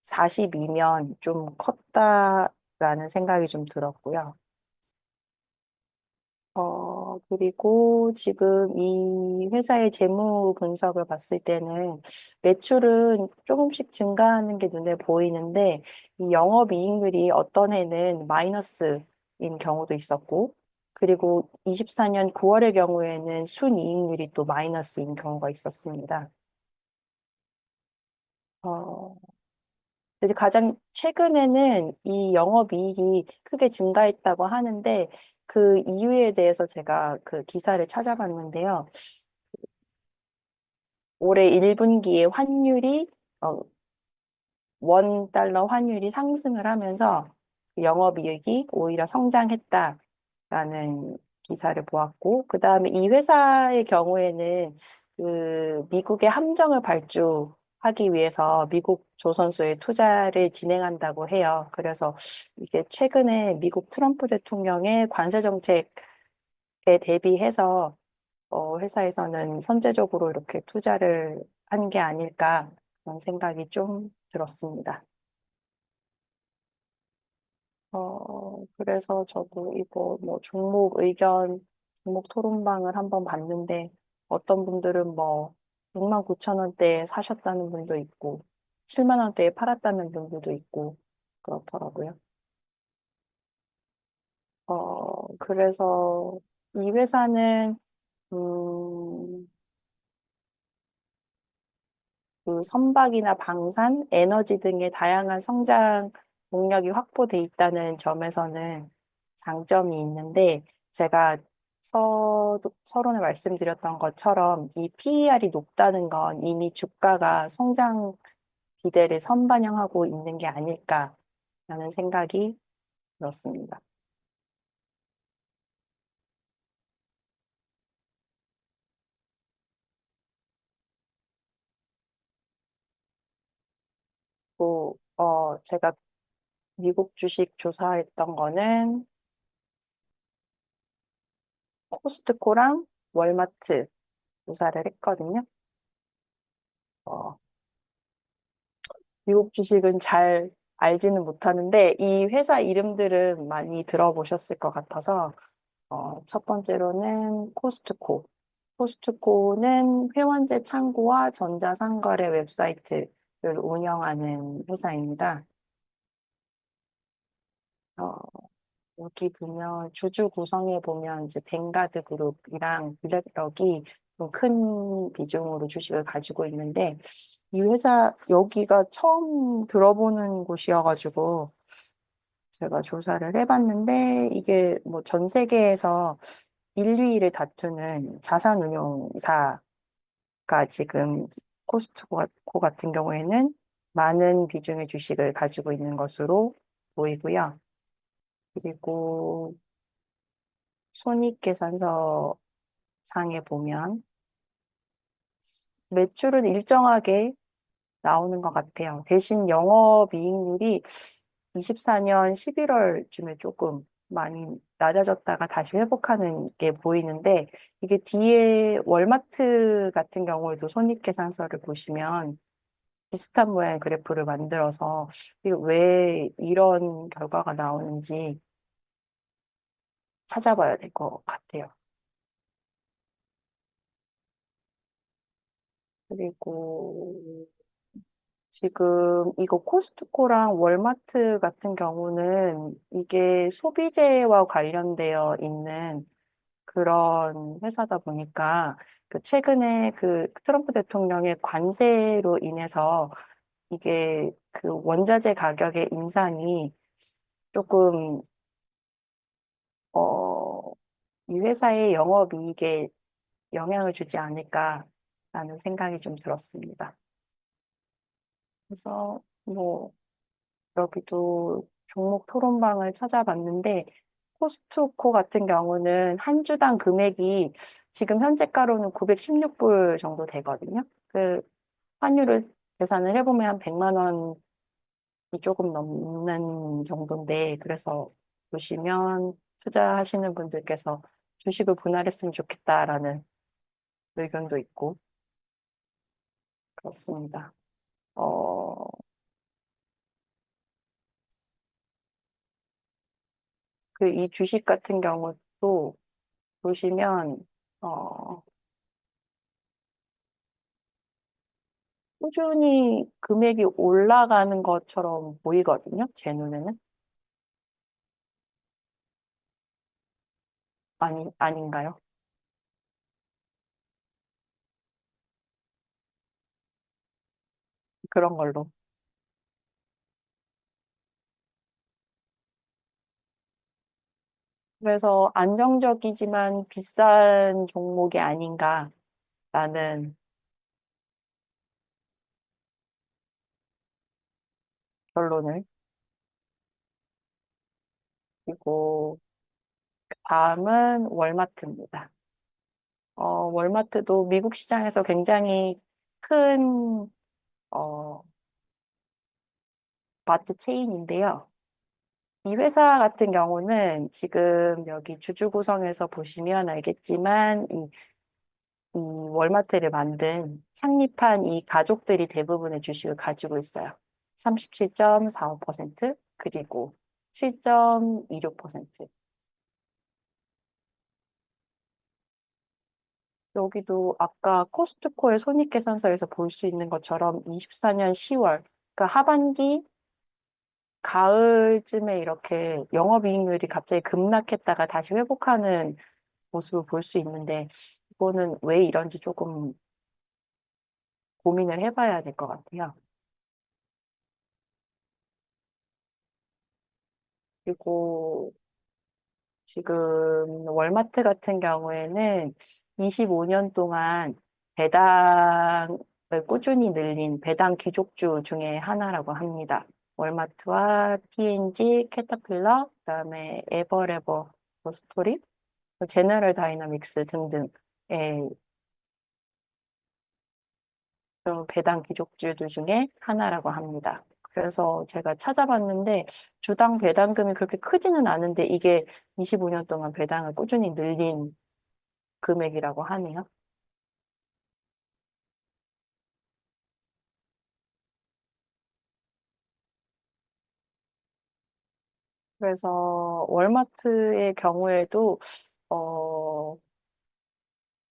42면 좀 컸다라는 생각이 좀 들었고요. 그리고 지금 이 회사의 재무 분석을 봤을 때는 매출은 조금씩 증가하는 게 눈에 보이는데 이 영업이익률이 어떤 해는 마이너스인 경우도 있었고 그리고 24년 9월의 경우에는 순이익률이 또 마이너스인 경우가 있었습니다. 어, 이제 가장 최근에는 이 영업이익이 크게 증가했다고 하는데 그 이유에 대해서 제가 그 기사를 찾아봤는데요. 올해 1분기에 환율이 원 달러 환율이 상승을 하면서 영업이익이 오히려 성장했다라는 기사를 보았고 그 다음에 이 회사의 경우에는 그 미국의 함정을 발주하기 위해서 미국 조선소에 투자를 진행한다고 해요. 그래서 이게 최근에 미국 트럼프 대통령의 관세 정책에 대비해서 회사에서는 선제적으로 이렇게 투자를 한 게 아닐까 그런 생각이 좀 들었습니다. 그래서 저도 이거 뭐 종목 토론방을 한번 봤는데 어떤 분들은 뭐 69,000원대에 사셨다는 분도 있고 7만 원대에 팔았다는 분들도 있고 그렇더라고요. 그래서 이 회사는 음, 그 선박이나 방산, 에너지 등의 다양한 성장 동력이 확보돼 있다는 점에서는 장점이 있는데 제가 서론에 말씀드렸던 것처럼 이 PER이 높다는 건 이미 주가가 성장 기대를 선반영하고 있는 게 아닐까라는 생각이 들었습니다. 또, 제가 미국 주식 조사했던 거는 코스트코랑 월마트 조사를 했거든요. 어, 미국 주식은 잘 알지는 못하는데 이 회사 이름들은 많이 들어보셨을 것 같아서 첫 번째로는 코스트코. 코스트코는 회원제 창구와 전자상거래 웹사이트를 운영하는 회사입니다. 어, 여기 보면 주주 구성에 보면 이제 뱅가드 그룹이랑 블랙럭이 좀 큰 비중으로 주식을 가지고 있는데 이 회사 여기가 처음 들어보는 곳이어가지고 제가 조사를 해봤는데 이게 뭐 전 세계에서 1, 2위를 다투는 자산운용사가 지금 코스트코 같은 경우에는 많은 비중의 주식을 가지고 있는 것으로 보이고요. 그리고 손익계산서 상에 보면 매출은 일정하게 나오는 것 같아요. 대신 영업이익률이 24년 11월쯤에 조금 많이 낮아졌다가 다시 회복하는 게 보이는데 이게 뒤에 월마트 같은 경우에도 손익계산서를 보시면 비슷한 모양의 그래프를 만들어서 이게 왜 이런 결과가 나오는지 찾아봐야 될 것 같아요. 그리고 지금 이거 코스트코랑 월마트 같은 경우는 이게 소비재와 관련되어 있는 그런 회사다 보니까 그 최근에 그 트럼프 대통령의 관세로 인해서 이게 그 원자재 가격의 인상이 조금 이 회사의 영업이익에 영향을 주지 않을까라는 생각이 좀 들었습니다. 그래서 뭐 여기도 종목 토론방을 찾아봤는데 코스트코 같은 경우는 한 주당 금액이 지금 현재가로는 916불 정도 되거든요. 그 환율을 계산을 해보면 한 100만 원이 조금 넘는 정도인데 그래서 보시면 투자하시는 분들께서 주식을 분할했으면 좋겠다라는 의견도 있고 그렇습니다. 어, 그 이 주식 같은 경우도 보시면 어, 꾸준히 금액이 올라가는 것처럼 보이거든요. 제 눈에는. 아닌가요? 그런 걸로. 그래서 안정적이지만 비싼 종목이 아닌가라는 결론을. 그리고 다음은 월마트입니다. 월마트도 미국 시장에서 굉장히 큰, 어, 마트 체인인데요. 이 회사 같은 경우는 지금 여기 주주 구성에서 보시면 알겠지만 이 월마트를 창립한 이 가족들이 대부분의 주식을 가지고 있어요. 37.45% 그리고 7.26%. 여기도 아까 코스트코의 손익계산서에서 볼 수 있는 것처럼 24년 10월, 그러니까 하반기 가을쯤에 이렇게 영업이익률이 갑자기 급락했다가 다시 회복하는 모습을 볼 수 있는데 이거는 왜 이런지 조금 고민을 해봐야 될 것 같아요. 그리고 지금 월마트 같은 경우에는 25년 동안 배당을 꾸준히 늘린 배당 귀족주 중에 하나라고 합니다. 월마트와 P&G, 캐터필러, 그다음에 에버레버, 스토리, 제너럴 다이나믹스 등등의 그런 배당 귀족주들 중에 하나라고 합니다. 그래서 제가 찾아봤는데 주당 배당금이 그렇게 크지는 않은데 이게 25년 동안 배당을 꾸준히 늘린 금액이라고 하네요. 그래서 월마트의 경우에도 어,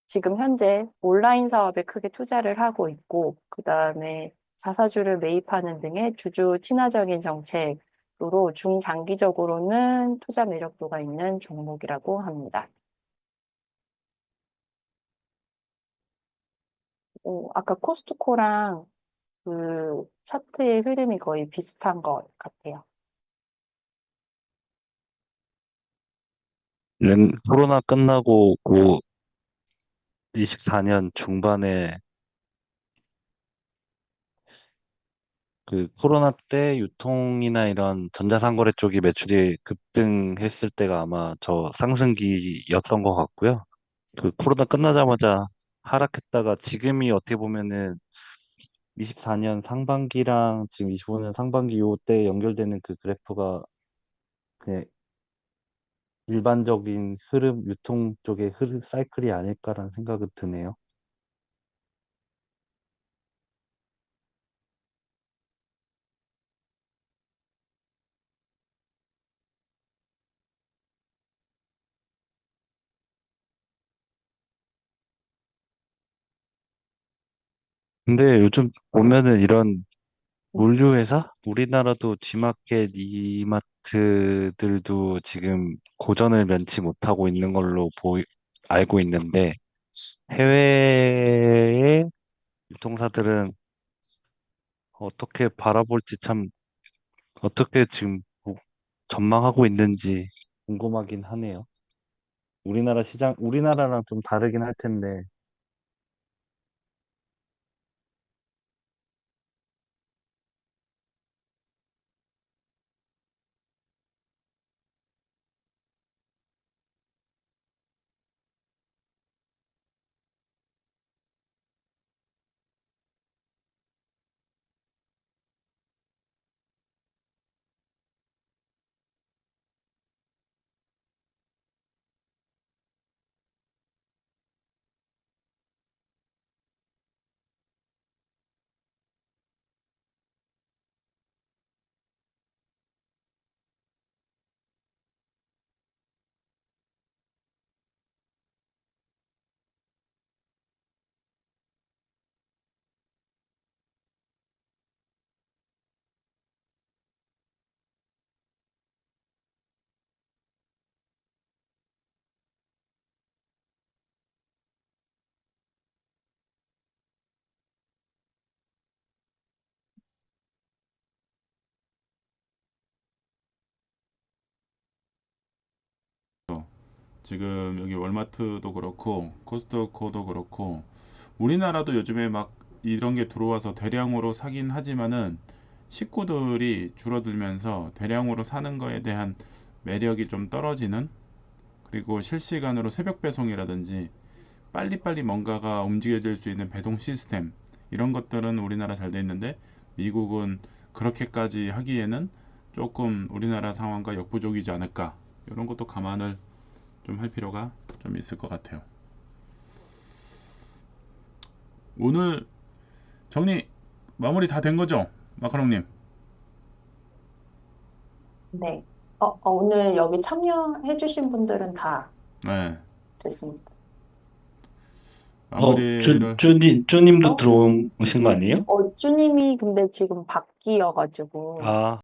지금 현재 온라인 사업에 크게 투자를 하고 있고 그다음에 자사주를 매입하는 등의 주주 친화적인 정책으로 중장기적으로는 투자 매력도가 있는 종목이라고 합니다. 아까 코스트코랑 그 차트의 흐름이 거의 비슷한 것 같아요. 코로나 끝나고 24년 중반에 그 코로나 때 유통이나 이런 전자상거래 쪽이 매출이 급등했을 때가 아마 저 상승기였던 것 같고요. 그 코로나 끝나자마자 하락했다가 지금이 어떻게 보면은 24년 상반기랑 지금 25년 상반기 요때 연결되는 그 그래프가 그냥 일반적인 흐름, 유통 쪽의 흐름, 사이클이 아닐까라는 생각이 드네요. 근데 요즘 보면은 이런 물류회사? 우리나라도 G마켓, 이마트들도 지금 고전을 면치 못하고 있는 걸로 알고 있는데, 해외의 유통사들은 어떻게 바라볼지 참, 어떻게 지금 전망하고 있는지 궁금하긴 하네요. 우리나라랑 좀 다르긴 할 텐데, 지금 여기 월마트도 그렇고 코스트코도 그렇고 우리나라도 요즘에 막 이런 게 들어와서 대량으로 사긴 하지만은 식구들이 줄어들면서 대량으로 사는 거에 대한 매력이 좀 떨어지는, 그리고 실시간으로 새벽 배송이라든지 빨리빨리 뭔가가 움직여질 수 있는 배송 시스템, 이런 것들은 우리나라 잘 돼 있는데 미국은 그렇게까지 하기에는 조금 우리나라 상황과 역부족이지 않을까, 이런 것도 감안을 좀 할 필요가 좀 있을 것 같아요. 오늘 정리 마무리 다 된 거죠? 마카롱님. 네. 오늘 여기 참여해주신 분들은 다 네. 됐습니다. 마무리를. 쭈님도 어? 들어오신 거 아니에요? 쭈님이 근데 지금 바뀌어가지고. 아,